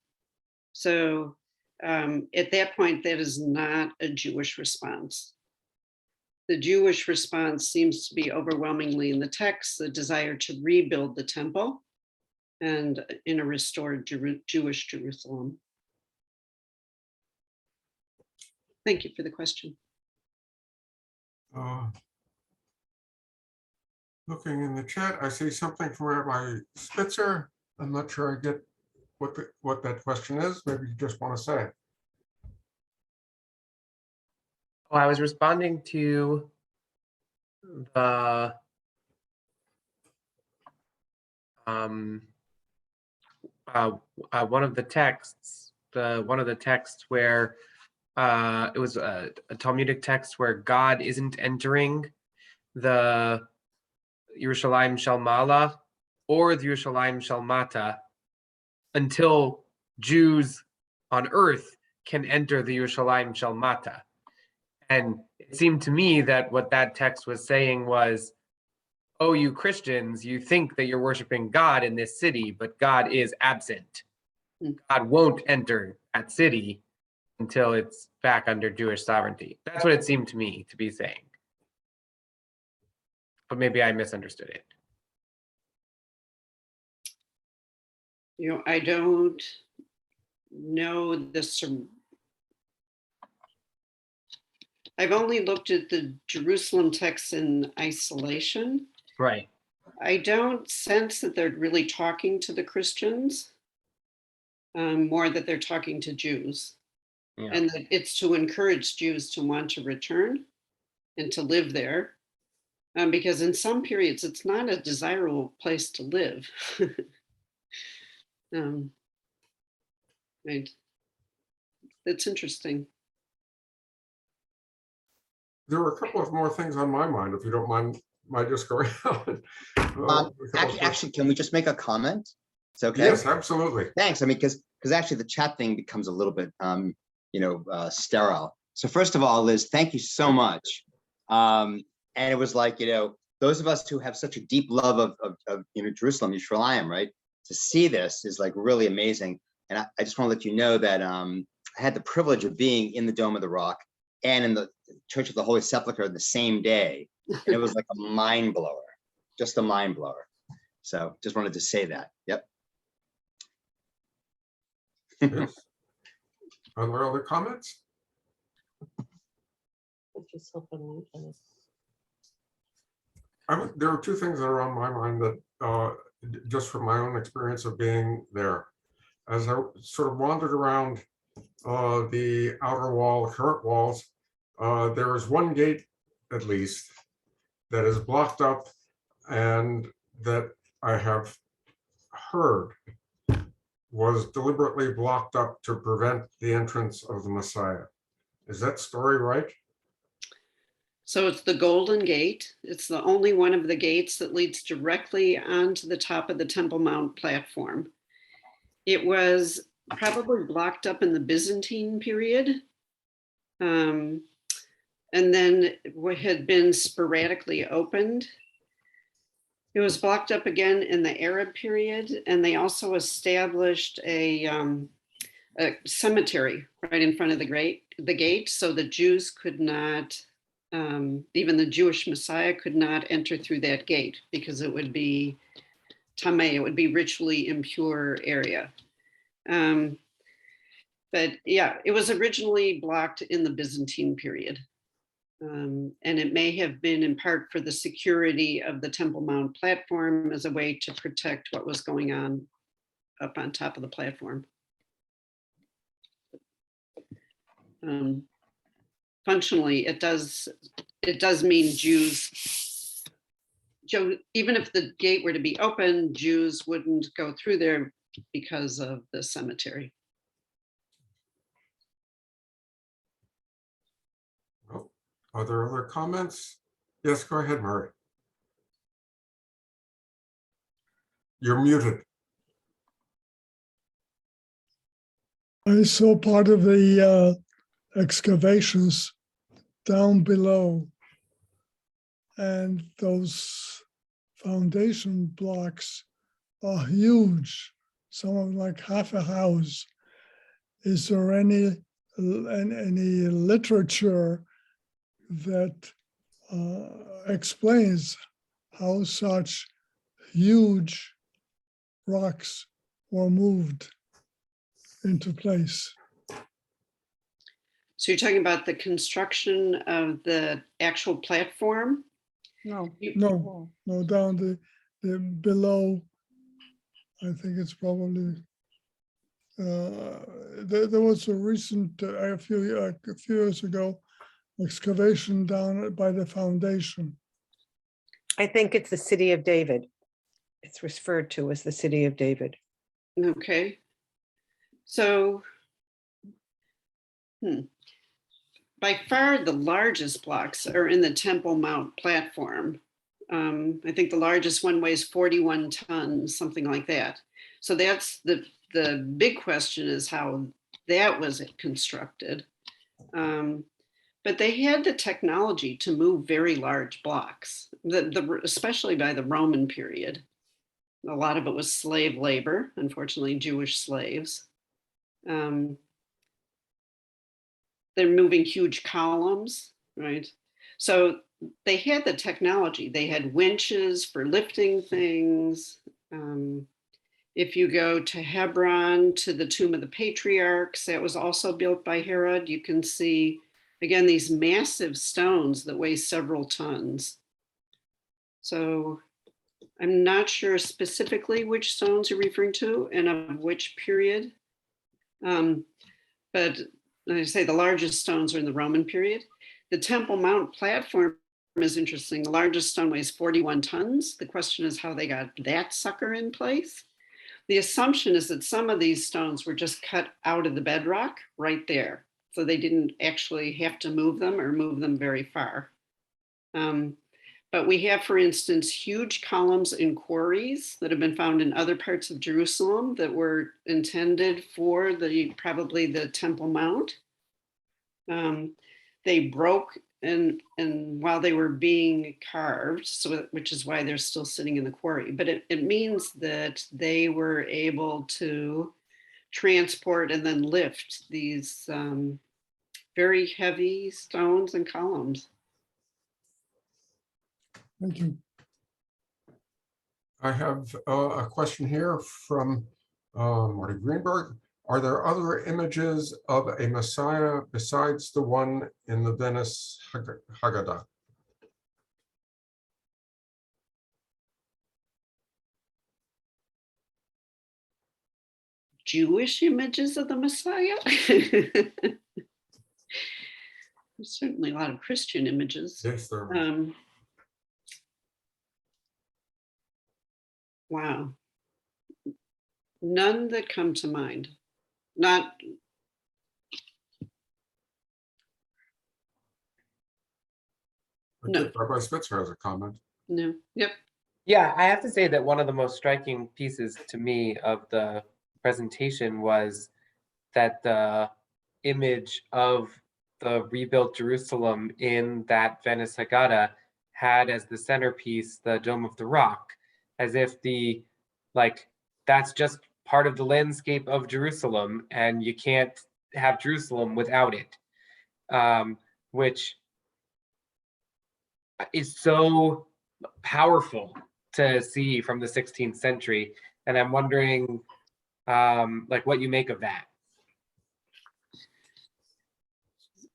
So at that point, that is not a Jewish response. The Jewish response seems to be overwhelmingly in the text, the desire to rebuild the temple and in a restored Jewish Jerusalem. Thank you for the question.
Looking in the chat, I see something from Rabbi Spitzer. I'm not sure I get what that question is. Maybe you just want to say it.
Oh, I was responding to the one of the texts, where it was a Talmudic text where God isn't entering the Yerushalayim Shel Mala or the Yerushalayim Shel Mata until Jews on earth can enter the Yerushalayim Shel Mata. And it seemed to me that what that text was saying was, oh, you Christians, you think that you're worshiping God in this city, but God is absent. God won't enter that city until it's back under Jewish sovereignty. That's what it seemed to me to be saying. But maybe I misunderstood it.
You know, I don't know this. I've only looked at the Jerusalem text in isolation.
Right.
I don't sense that they're really talking to the Christians, more that they're talking to Jews.
Yeah.
And that it's to encourage Jews to want to return and to live there. Because in some periods, it's not a desirable place to live. Right. It's interesting.
There were a couple of more things on my mind, if you don't mind my just going on.
Actually, can we just make a comment? It's okay.
Yes, absolutely.
Thanks. I mean, because actually the chat thing becomes a little bit, sterile. So first of all, Liz, thank you so much. And it was like, those of us who have such a deep love of Jerusalem, Yerushalayim, right? To see this is like really amazing. And I just want to let you know that I had the privilege of being in the Dome of the Rock and in the Church of the Holy Sepulchre the same day. And it was like a mind blower, just a mind blower. So just wanted to say that. Yep.
Yes. Are there other comments? There are two things that are on my mind that just from my own experience of being there. As I sort of wandered around the outer wall, current walls, there is one gate at least that is blocked up and that I have heard was deliberately blocked up to prevent the entrance of the Messiah. Is that story right?
So it's the Golden Gate. It's the only one of the gates that leads directly onto the top of the Temple Mount platform. It was probably blocked up in the Byzantine period. And then it had been sporadically opened. It was blocked up again in the Arab period, and they also established a cemetery right in front of the gate, so the Jews could not, even the Jewish Messiah could not enter through that gate because it would be tameh, it would be ritually impure area. But yeah, it was originally blocked in the Byzantine period. And it may have been in part for the security of the Temple Mount platform as a way to protect what was going on up on top of the platform. Functionally, it does mean Jews, even if the gate were to be open, Jews wouldn't go through there because of the cemetery.
Are there other comments? Yes, go ahead, Murray. You're muted.
I saw part of the excavations down below, and those foundation blocks are huge, some of them like half a house. Is there any literature that explains how such huge rocks were moved into place.
So you're talking about the construction of the actual platform?
No.
No, no, down the below. I think it's probably. There was a recent, a few years ago, excavation down by the foundation.
I think it's the city of David. It's referred to as the city of David.
Okay. So, by far the largest blocks are in the Temple Mount platform. I think the largest one weighs 41 tons, something like that. So that's the big question is how that was constructed. But they had the technology to move very large blocks, especially by the Roman period. A lot of it was slave labor, unfortunately, Jewish slaves. They're moving huge columns, right? So they had the technology. They had winches for lifting things. If you go to Hebron, to the Tomb of the Patriarchs, that was also built by Herod. You can see, again, these massive stones that weigh several tons. So I'm not sure specifically which stones you're referring to and of which period. But like I say, the largest stones are in the Roman period. The Temple Mount platform is interesting. The largest stone weighs 41 tons. The question is how they got that sucker in place. The assumption is that some of these stones were just cut out of the bedrock right there. So they didn't actually have to move them or move them very far. But we have, for instance, huge columns in quarries that have been found in other parts of Jerusalem that were intended for probably the Temple Mount. They broke and while they were being carved, so which is why they're still sitting in the quarry. But it means that they were able to transport and then lift these very heavy stones and columns.
Thank you.
I have a question here from Marty Greenberg. Are there other images of a Messiah besides the one in the Venice Haggadah?
Jewish images of the Messiah? There's certainly a lot of Christian images.
Yes, there are.
Wow. None that come to mind. Not. No.
Rabbi Spitzer has a comment.
No. Yep.
Yeah, I have to say that one of the most striking pieces to me of the presentation was that the image of the rebuilt Jerusalem in that Venice Haggadah had as the centerpiece the Dome of the Rock, as if that's just part of the landscape of Jerusalem and you can't have Jerusalem without it, which is so powerful to see from the 16th century. And I'm wondering what you make of that.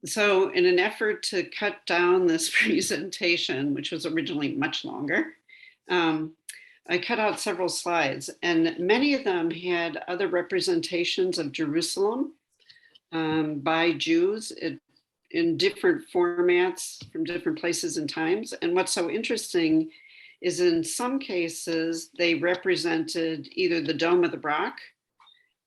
So in an effort to cut down this presentation, which was originally much longer, I cut out several slides, and many of them had other representations of Jerusalem by Jews in different formats from different places and times. And what's so interesting is in some cases, they represented either the Dome of the Rock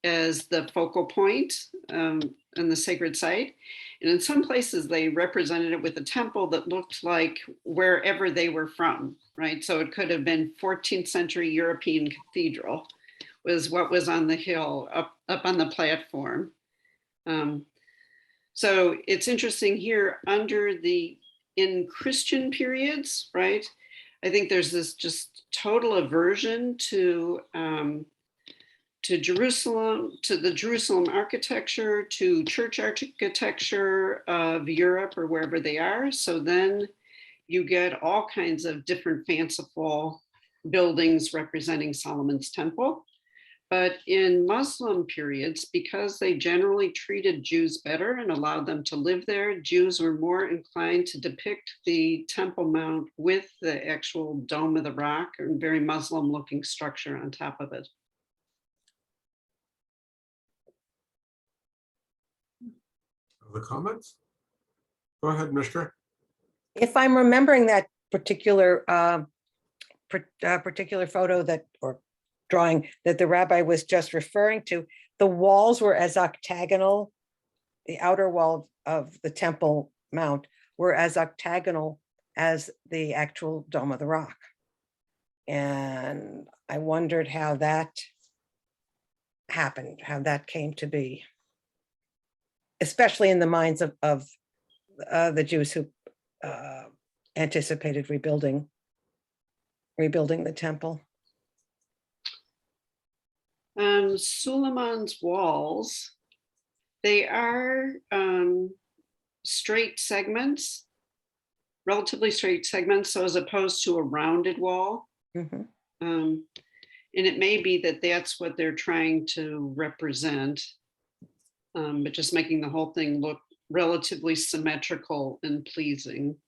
as the focal point in the sacred site. And in some places, they represented it with a temple that looked like wherever they were from, right? So it could have been 14th century European cathedral was what was on the hill up on the platform. So it's interesting here in Christian periods, right? I think there's this just total aversion to Jerusalem, to the Jerusalem architecture, to church architecture of Europe or wherever they are. So then you get all kinds of different fanciful buildings representing Solomon's temple. But in Muslim periods, because they generally treated Jews better and allowed them to live there, Jews were more inclined to depict the Temple Mount with the actual Dome of the Rock, and very Muslim looking structure on top of it.
Other comments? Go ahead, Mishka.
If I'm remembering that particular particular photo that, or drawing that the rabbi was just referring to, the walls were as octagonal, the outer wall of the Temple Mount were as octagonal as the actual Dome of the Rock. And I wondered how that happened, how that came to be, especially in the minds of the Jews who anticipated rebuilding the temple.
Suleiman's walls, they are straight segments, relatively straight segments, so as opposed to a rounded wall.
Mhm.
And it may be that that's what they're trying to represent, but just making the whole thing look relatively symmetrical and pleasing.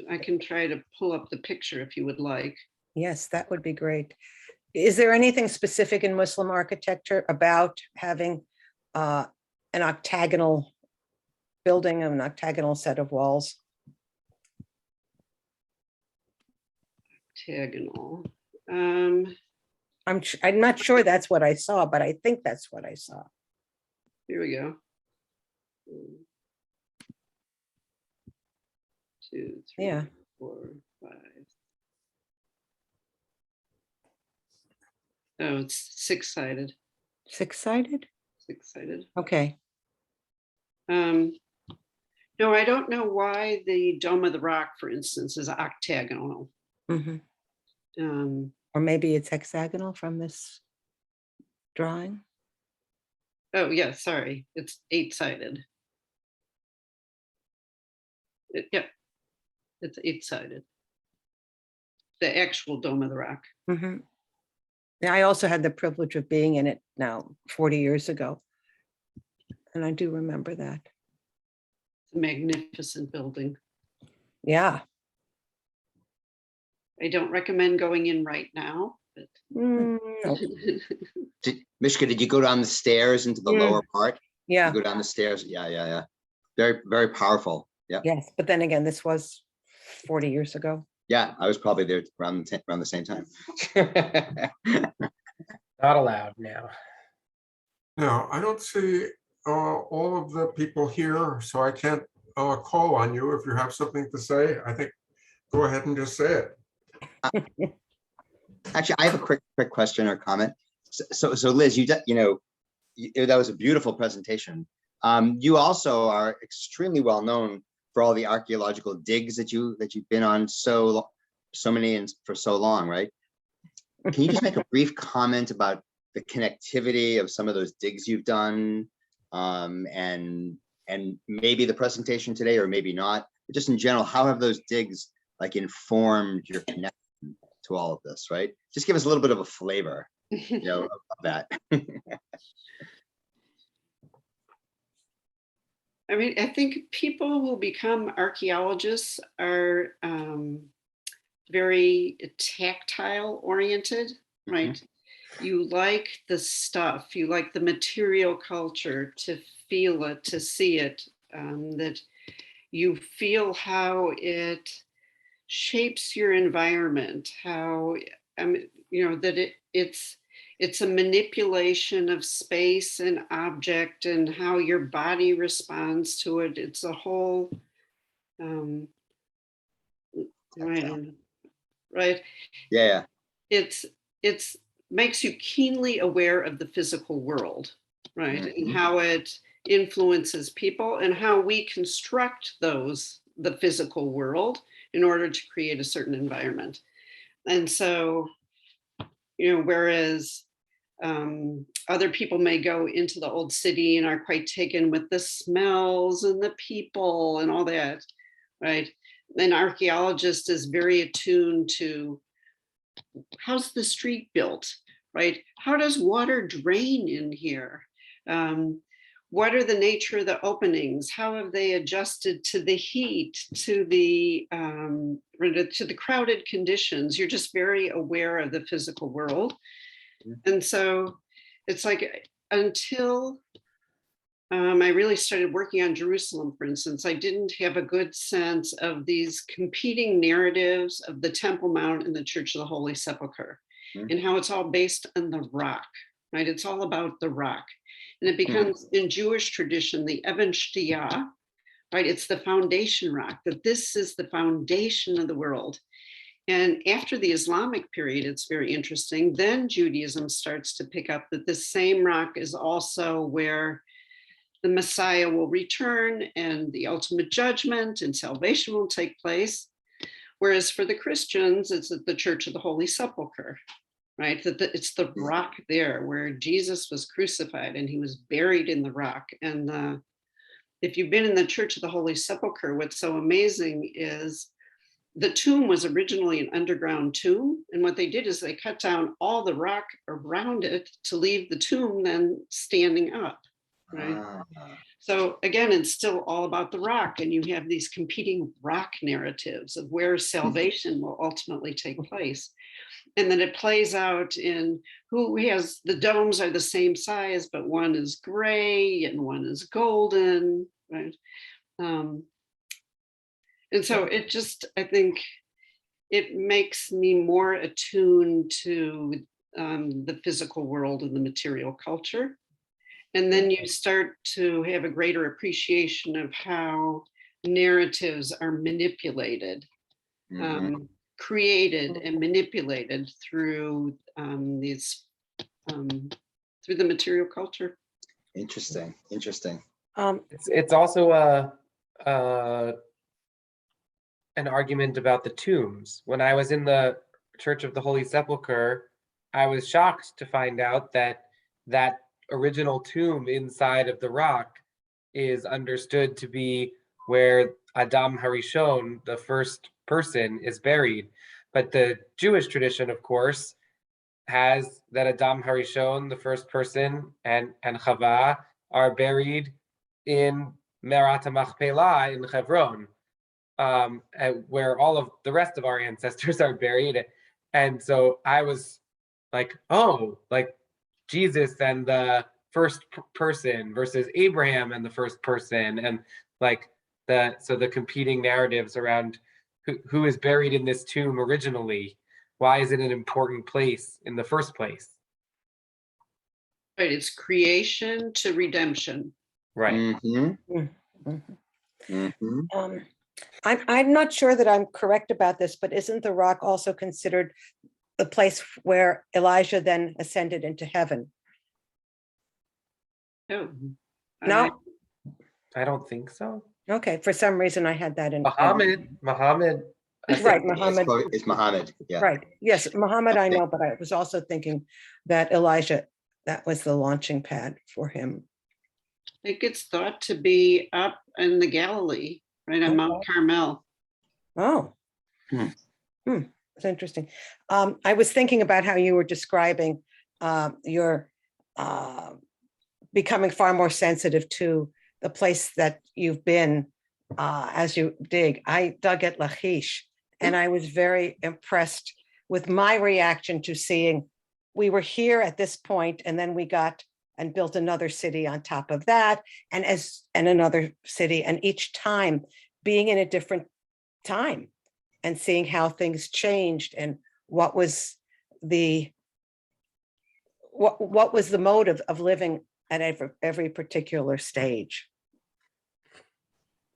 I can try to pull up the picture if you would like.
Yes, that would be great. Is there anything specific in Muslim architecture about having an octagonal building, an octagonal set of walls?
Octagonal.
I'm not sure that's what I saw, but I think that's what I saw.
Here we go. 2, 3,
Yeah.
4, 5. Oh, it's 6-sided.
6-sided?
6-sided.
Okay.
No, I don't know why the Dome of the Rock, for instance, is octagonal.
Mhm.
Um,
Or maybe it's hexagonal from this drawing.
oh, yeah, sorry. It's 8-sided. Yeah, it's 8-sided. The actual Dome of the Rock.
Mhm. Yeah, I also had the privilege of being in it now 40 years ago. And I do remember that.
It's a magnificent building.
Yeah.
I don't recommend going in right now, but
No.
Mishka, did you go down the stairs into the lower part?
Yeah.
You go down the stairs? Yeah. Very, very powerful. Yeah.
Yes. But then again, this was 40 years ago.
Yeah, I was probably there around the same time.
Not allowed now.
Now, I don't see all of the people here, so I can't call on you. If you have something to say, I think go ahead and just say it.
Actually, I have a quick question or comment. So Liz, that was a beautiful presentation. You also are extremely well known for all the archaeological digs that you've been on so many and for so long, right? Can you just make a brief comment about the connectivity of some of those digs you've done, and maybe the presentation today, or maybe not, but just in general, how have those digs like informed your connection to all of this, right? Just give us a little bit of a flavor, of that.
I mean, I think people who become archaeologists are very tactile oriented, right? You like the stuff, you like the material culture, to feel it, to see it, that you feel how it shapes your environment, how, that it's a manipulation of space and object and how your body responds to it. It's a whole, right?
Yeah.
It's makes you keenly aware of the physical world, right? And how it influences people and how we construct the physical world in order to create a certain environment. And so, whereas other people may go into the old city and are quite taken with the smells and the people and all that, right? An archaeologist is very attuned to how's the street built, right? How does water drain in here? What are the nature of the openings? How have they adjusted to the heat, to the crowded conditions? You're just very aware of the physical world. And so it's like until I really started working on Jerusalem, for instance, I didn't have a good sense of these competing narratives of the Temple Mount and the Church of the Holy Sepulchre, and how it's all based on the rock, right? It's all about the rock. And it becomes in Jewish tradition, the Even Shtiyah, right? It's the foundation rock, that this is the foundation of the world. And after the Islamic period, it's very interesting. Then Judaism starts to pick up that this same rock is also where the Messiah will return and the ultimate judgment and salvation will take place. Whereas for the Christians, it's at the Church of the Holy Sepulchre, right? It's the rock there where Jesus was crucified and he was buried in the rock. And if you've been in the Church of the Holy Sepulchre, what's so amazing is the tomb was originally an underground tomb. And what they did is they cut down all the rock around it to leave the tomb then standing up, right? So again, it's still all about the rock. And you have these competing rock narratives of where salvation will ultimately take place. And then it plays out in who has, the domes are the same size, but one is gray and one is golden, right? And so it just, I think it makes me more attuned to the physical world and the material culture. And then you start to have a greater appreciation of how narratives are manipulated, created and manipulated through through the material culture.
Interesting. Interesting.
It's also an argument about the tombs. When I was in the Church of the Holy Sepulchre, I was shocked to find out that that original tomb inside of the rock is understood to be where Adam Harishon, the first person, is buried. But the Jewish tradition, of course, has that Adam Harishon, the first person, and Chava are buried in Me'arat HaMachpelah in Hebron, where all of the rest of our ancestors are buried. And so I was like, oh, like Jesus and the first person versus Abraham and the first person, and like the competing narratives around who is buried in this tomb originally. Why is it an important place in the first place?
Right, it's creation to redemption.
Right.
I'm not sure that I'm correct about this, but isn't the rock also considered the place where Elijah then ascended into heaven?
Oh,
No?
I don't think so.
Okay, for some reason I had that in.
Muhammad.
Right, Muhammad.
It's Muhammad. Yeah.
Right, yes, Muhammad I know, but I was also thinking that Elijah, that was the launching pad for him.
it gets thought to be up in the Galilee, right on Mount Carmel.
Oh. That's interesting. I was thinking about how you were describing your becoming far more sensitive to the place that you've been as you dig. I dug at Lachish, and I was very impressed with my reaction to seeing we were here at this point, and then we got and built another city on top of that, and another city, and each time being in a different time and seeing how things changed and what was the motive of living at every particular stage.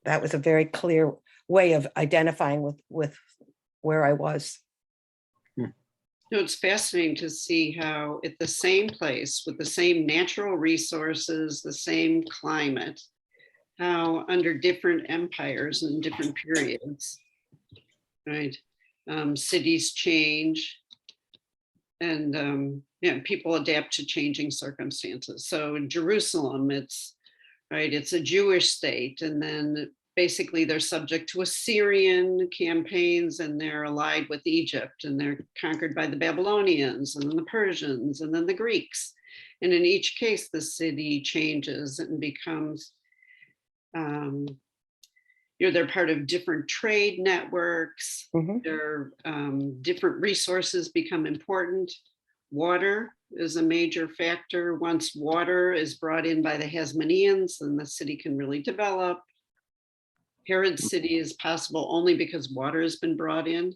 That was a very clear way of identifying with where I was.
It's fascinating to see how at the same place with the same natural resources, the same climate, how under different empires and different periods, right? Cities change and people adapt to changing circumstances. So in Jerusalem, it's a Jewish state, and then basically they're subject to Assyrian campaigns, and they're allied with Egypt, and they're conquered by the Babylonians and then the Persians and then the Greeks. And in each case, the city changes and becomes, they're part of different trade networks. Their different resources become important. Water is a major factor. Once water is brought in by the Hasmoneans, then the city can really develop. Herod's city is possible only because water has been brought in.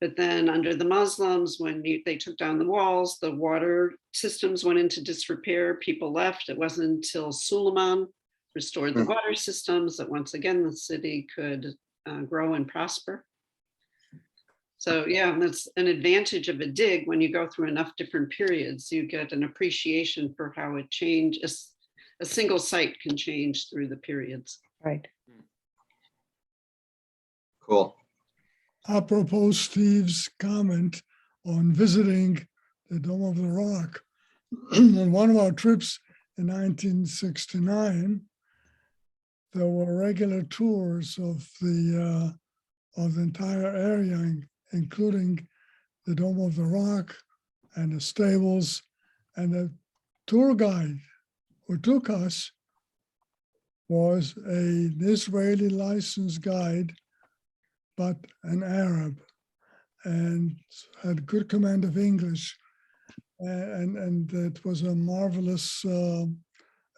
But then under the Muslims, when they took down the walls, the water systems went into disrepair, people left. It wasn't until Suleiman restored the water systems that once again the city could grow and prosper. So yeah, that's an advantage of a dig. When you go through enough different periods, you get an appreciation for how it changes. A single site can change through the periods.
Right.
Cool.
Apropos Steve's comment on visiting the Dome of the Rock, on one of our trips in 1969, there were regular tours of the entire area, including the Dome of the Rock and the stables, and the tour guide who took us was an Israeli licensed guide, but an Arab, and had good command of English. And it was a marvelous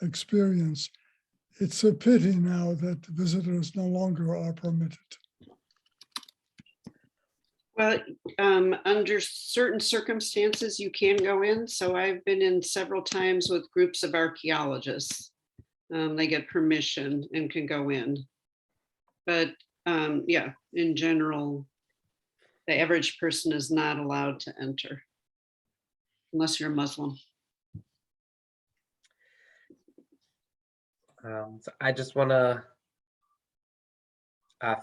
experience. It's a pity now that visitors no longer are permitted.
Well, under certain circumstances, you can go in. So I've been in several times with groups of archaeologists. They get permission and can go in. But yeah, in general, the average person is not allowed to enter unless you're a Muslim.
So I just want to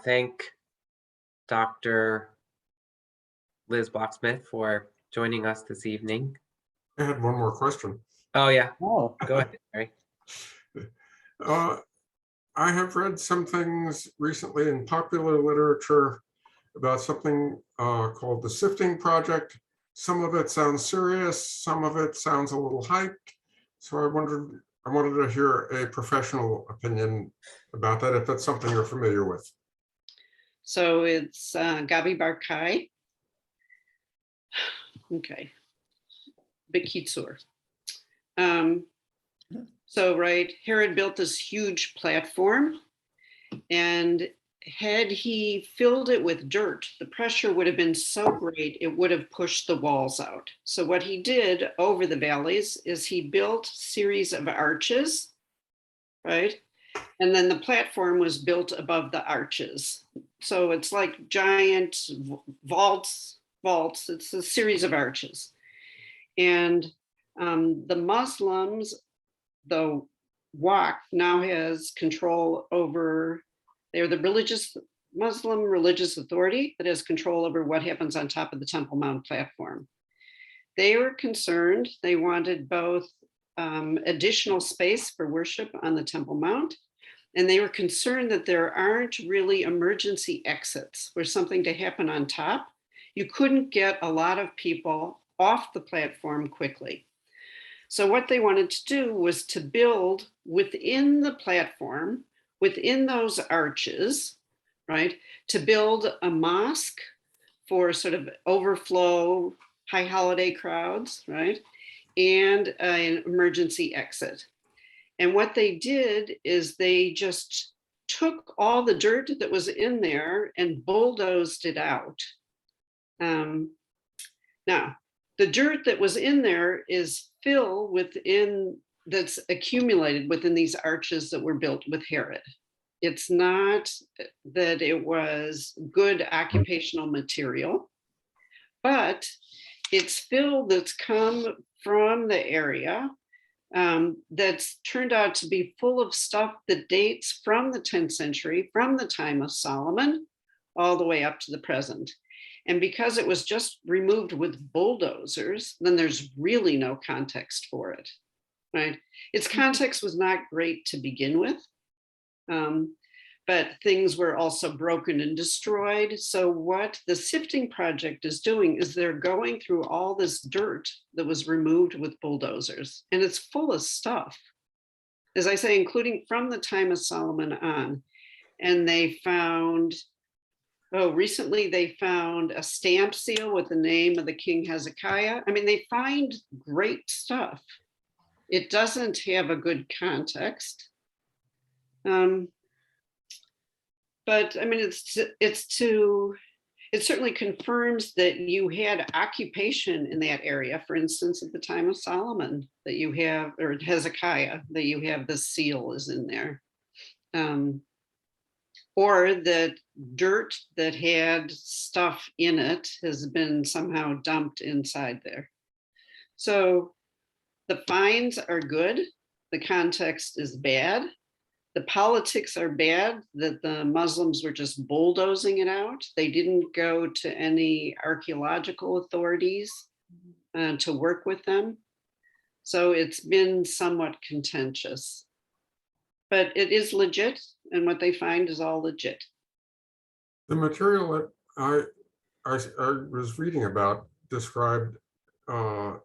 thank Dr. Liz Bloch-Smith for joining us this evening.
I had one more question.
Oh yeah,
Oh,
go ahead, Mary.
I have read some things recently in popular literature about something called the Sifting Project. Some of it sounds serious, some of it sounds a little hyped. So I wanted to hear a professional opinion about that, if that's something you're familiar with.
So it's Gabi Barkai. Okay. Bekitsur. So, right, Herod built this huge platform, and had he filled it with dirt, the pressure would have been so great, it would have pushed the walls out. So what he did over the valleys is he built a series of arches, right? And then the platform was built above the arches. So it's like giant vaults. It's a series of arches. And the Muslims, the Waqf now has control over, they're the Muslim religious authority that has control over what happens on top of the Temple Mount platform. They were concerned, they wanted both additional space for worship on the Temple Mount, and they were concerned that there aren't really emergency exits for something to happen on top. You couldn't get a lot of people off the platform quickly. So what they wanted to do was to build within the platform, within those arches, right, to build a mosque for sort of overflow, high holiday crowds, right, and an emergency exit. And what they did is they just took all the dirt that was in there and bulldozed it out. Now, the dirt that was in there is fill that's accumulated within these arches that were built with Herod. It's not that it was good occupational material, but it's fill that's come from the area that's turned out to be full of stuff that dates from the 10th century, from the time of Solomon, all the way up to the present. And because it was just removed with bulldozers, then there's really no context for it, right? Its context was not great to begin with. but things were also broken and destroyed. So what the Sifting Project is doing is they're going through all this dirt that was removed with bulldozers, and it's full of stuff, as I say, including from the time of Solomon on. And they found, recently they found a stamp seal with the name of the King Hezekiah. I mean, they find great stuff. It doesn't have a good context. But I mean, it certainly confirms that you had occupation in that area. For instance, at the time of Solomon, that you have, or Hezekiah, that you have the seal is in there. Or that dirt that had stuff in it has been somehow dumped inside there. So the finds are good. The context is bad. The politics are bad, that the Muslims were just bulldozing it out. They didn't go to any archaeological authorities to work with them. So it's been somewhat contentious. But it is legit, and what they find is all legit.
The material that I was reading about described an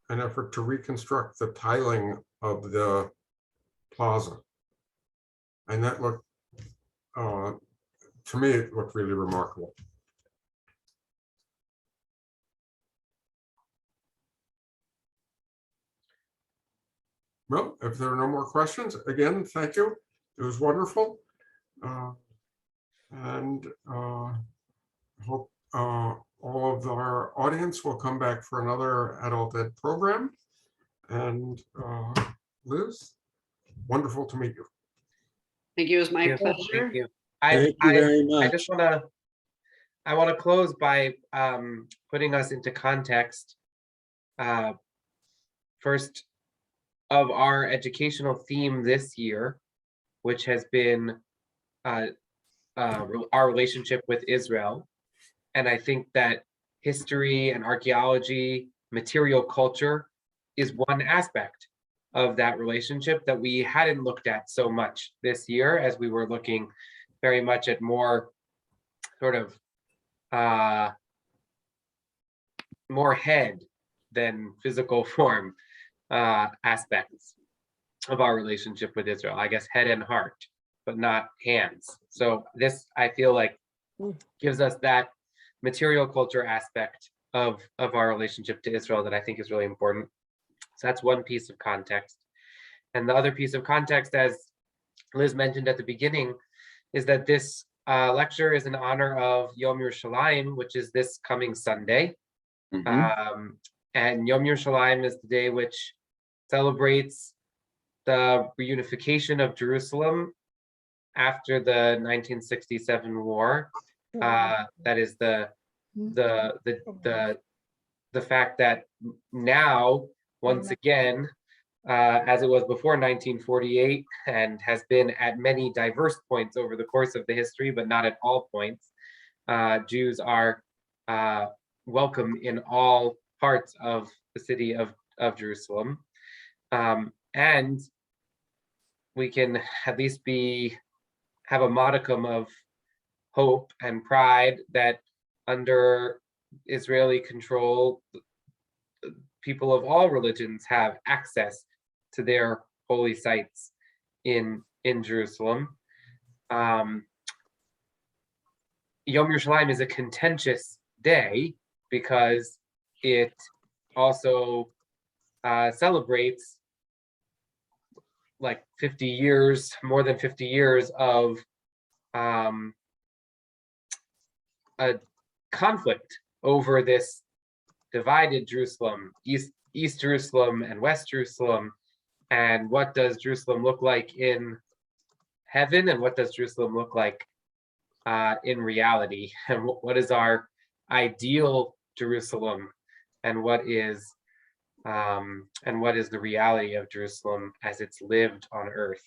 effort to reconstruct the tiling of the plaza. And that looked, to me, it looked really remarkable. Well, if there are no more questions, again, thank you. It was wonderful. And hope all of our audience will come back for another Adult Ed program. And Liz, wonderful to meet you.
Thank you, it was my
Yeah,
pleasure.
Thank you.
Thank you very
I
much.
just want to close by putting us into context. First, of our educational theme this year, which has been our relationship with Israel. And I think that history and archaeology, material culture is one aspect of that relationship that we hadn't looked at so much this year, as we were looking very much at more sort of more head than physical form aspects of our relationship with Israel. I guess head and heart, but not hands. So this, I feel like, gives us that material culture aspect of our relationship to Israel that I think is really important. So that's one piece of context. And the other piece of context, as Liz mentioned at the beginning, is that this lecture is in honor of Yom Yerushalayim, which is this coming Sunday. And Yom Yerushalayim is the day which celebrates the reunification of Jerusalem after the 1967 war. That is the fact that now, once again, as it was before 1948 and has been at many diverse points over the course of the history, but not at all points, Jews are welcome in all parts of the city of Jerusalem. And we can at least have a modicum of hope and pride that under Israeli control, people of all religions have access to their holy sites in Jerusalem. Yom Yerushalayim is a contentious day because it also celebrates like 50 years, more than 50 years of a conflict over this divided Jerusalem, East Jerusalem and West Jerusalem, and what does Jerusalem look like in heaven, and what does Jerusalem look like in reality, and what is our ideal Jerusalem, and what is the reality of Jerusalem as it's lived on earth.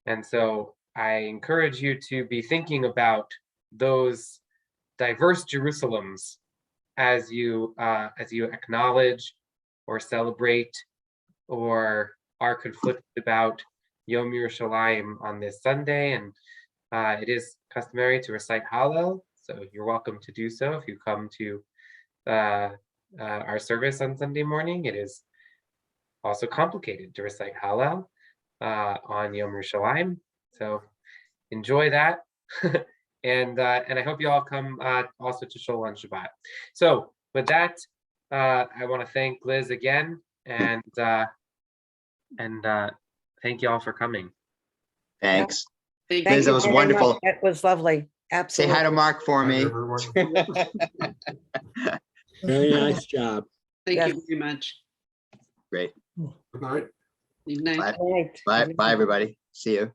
And so I encourage you to be thinking about those diverse Jerusalems as you acknowledge or celebrate or are conflicted about Yom Yerushalayim on this Sunday, and It is customary to recite Hallel, so you're welcome to do so if you come to our service on Sunday morning. It is also complicated to recite Hallel on Yom Yerushalayim, so enjoy that. And I hope you all come also to Shul on Shabbat. So with that, I want to thank Liz again, and thank you all for coming.
Thanks.
Thank
Thank
Liz,
you
that was
very
wonderful.
much. That was lovely.
Say
Absolutely.
hi to Mark for
Hi,
me.
everyone.
Very nice job.
Thank
Yes.
you very much.
Great.
Good night.
Good night.
Bye.
Right.
Bye, everybody. See you.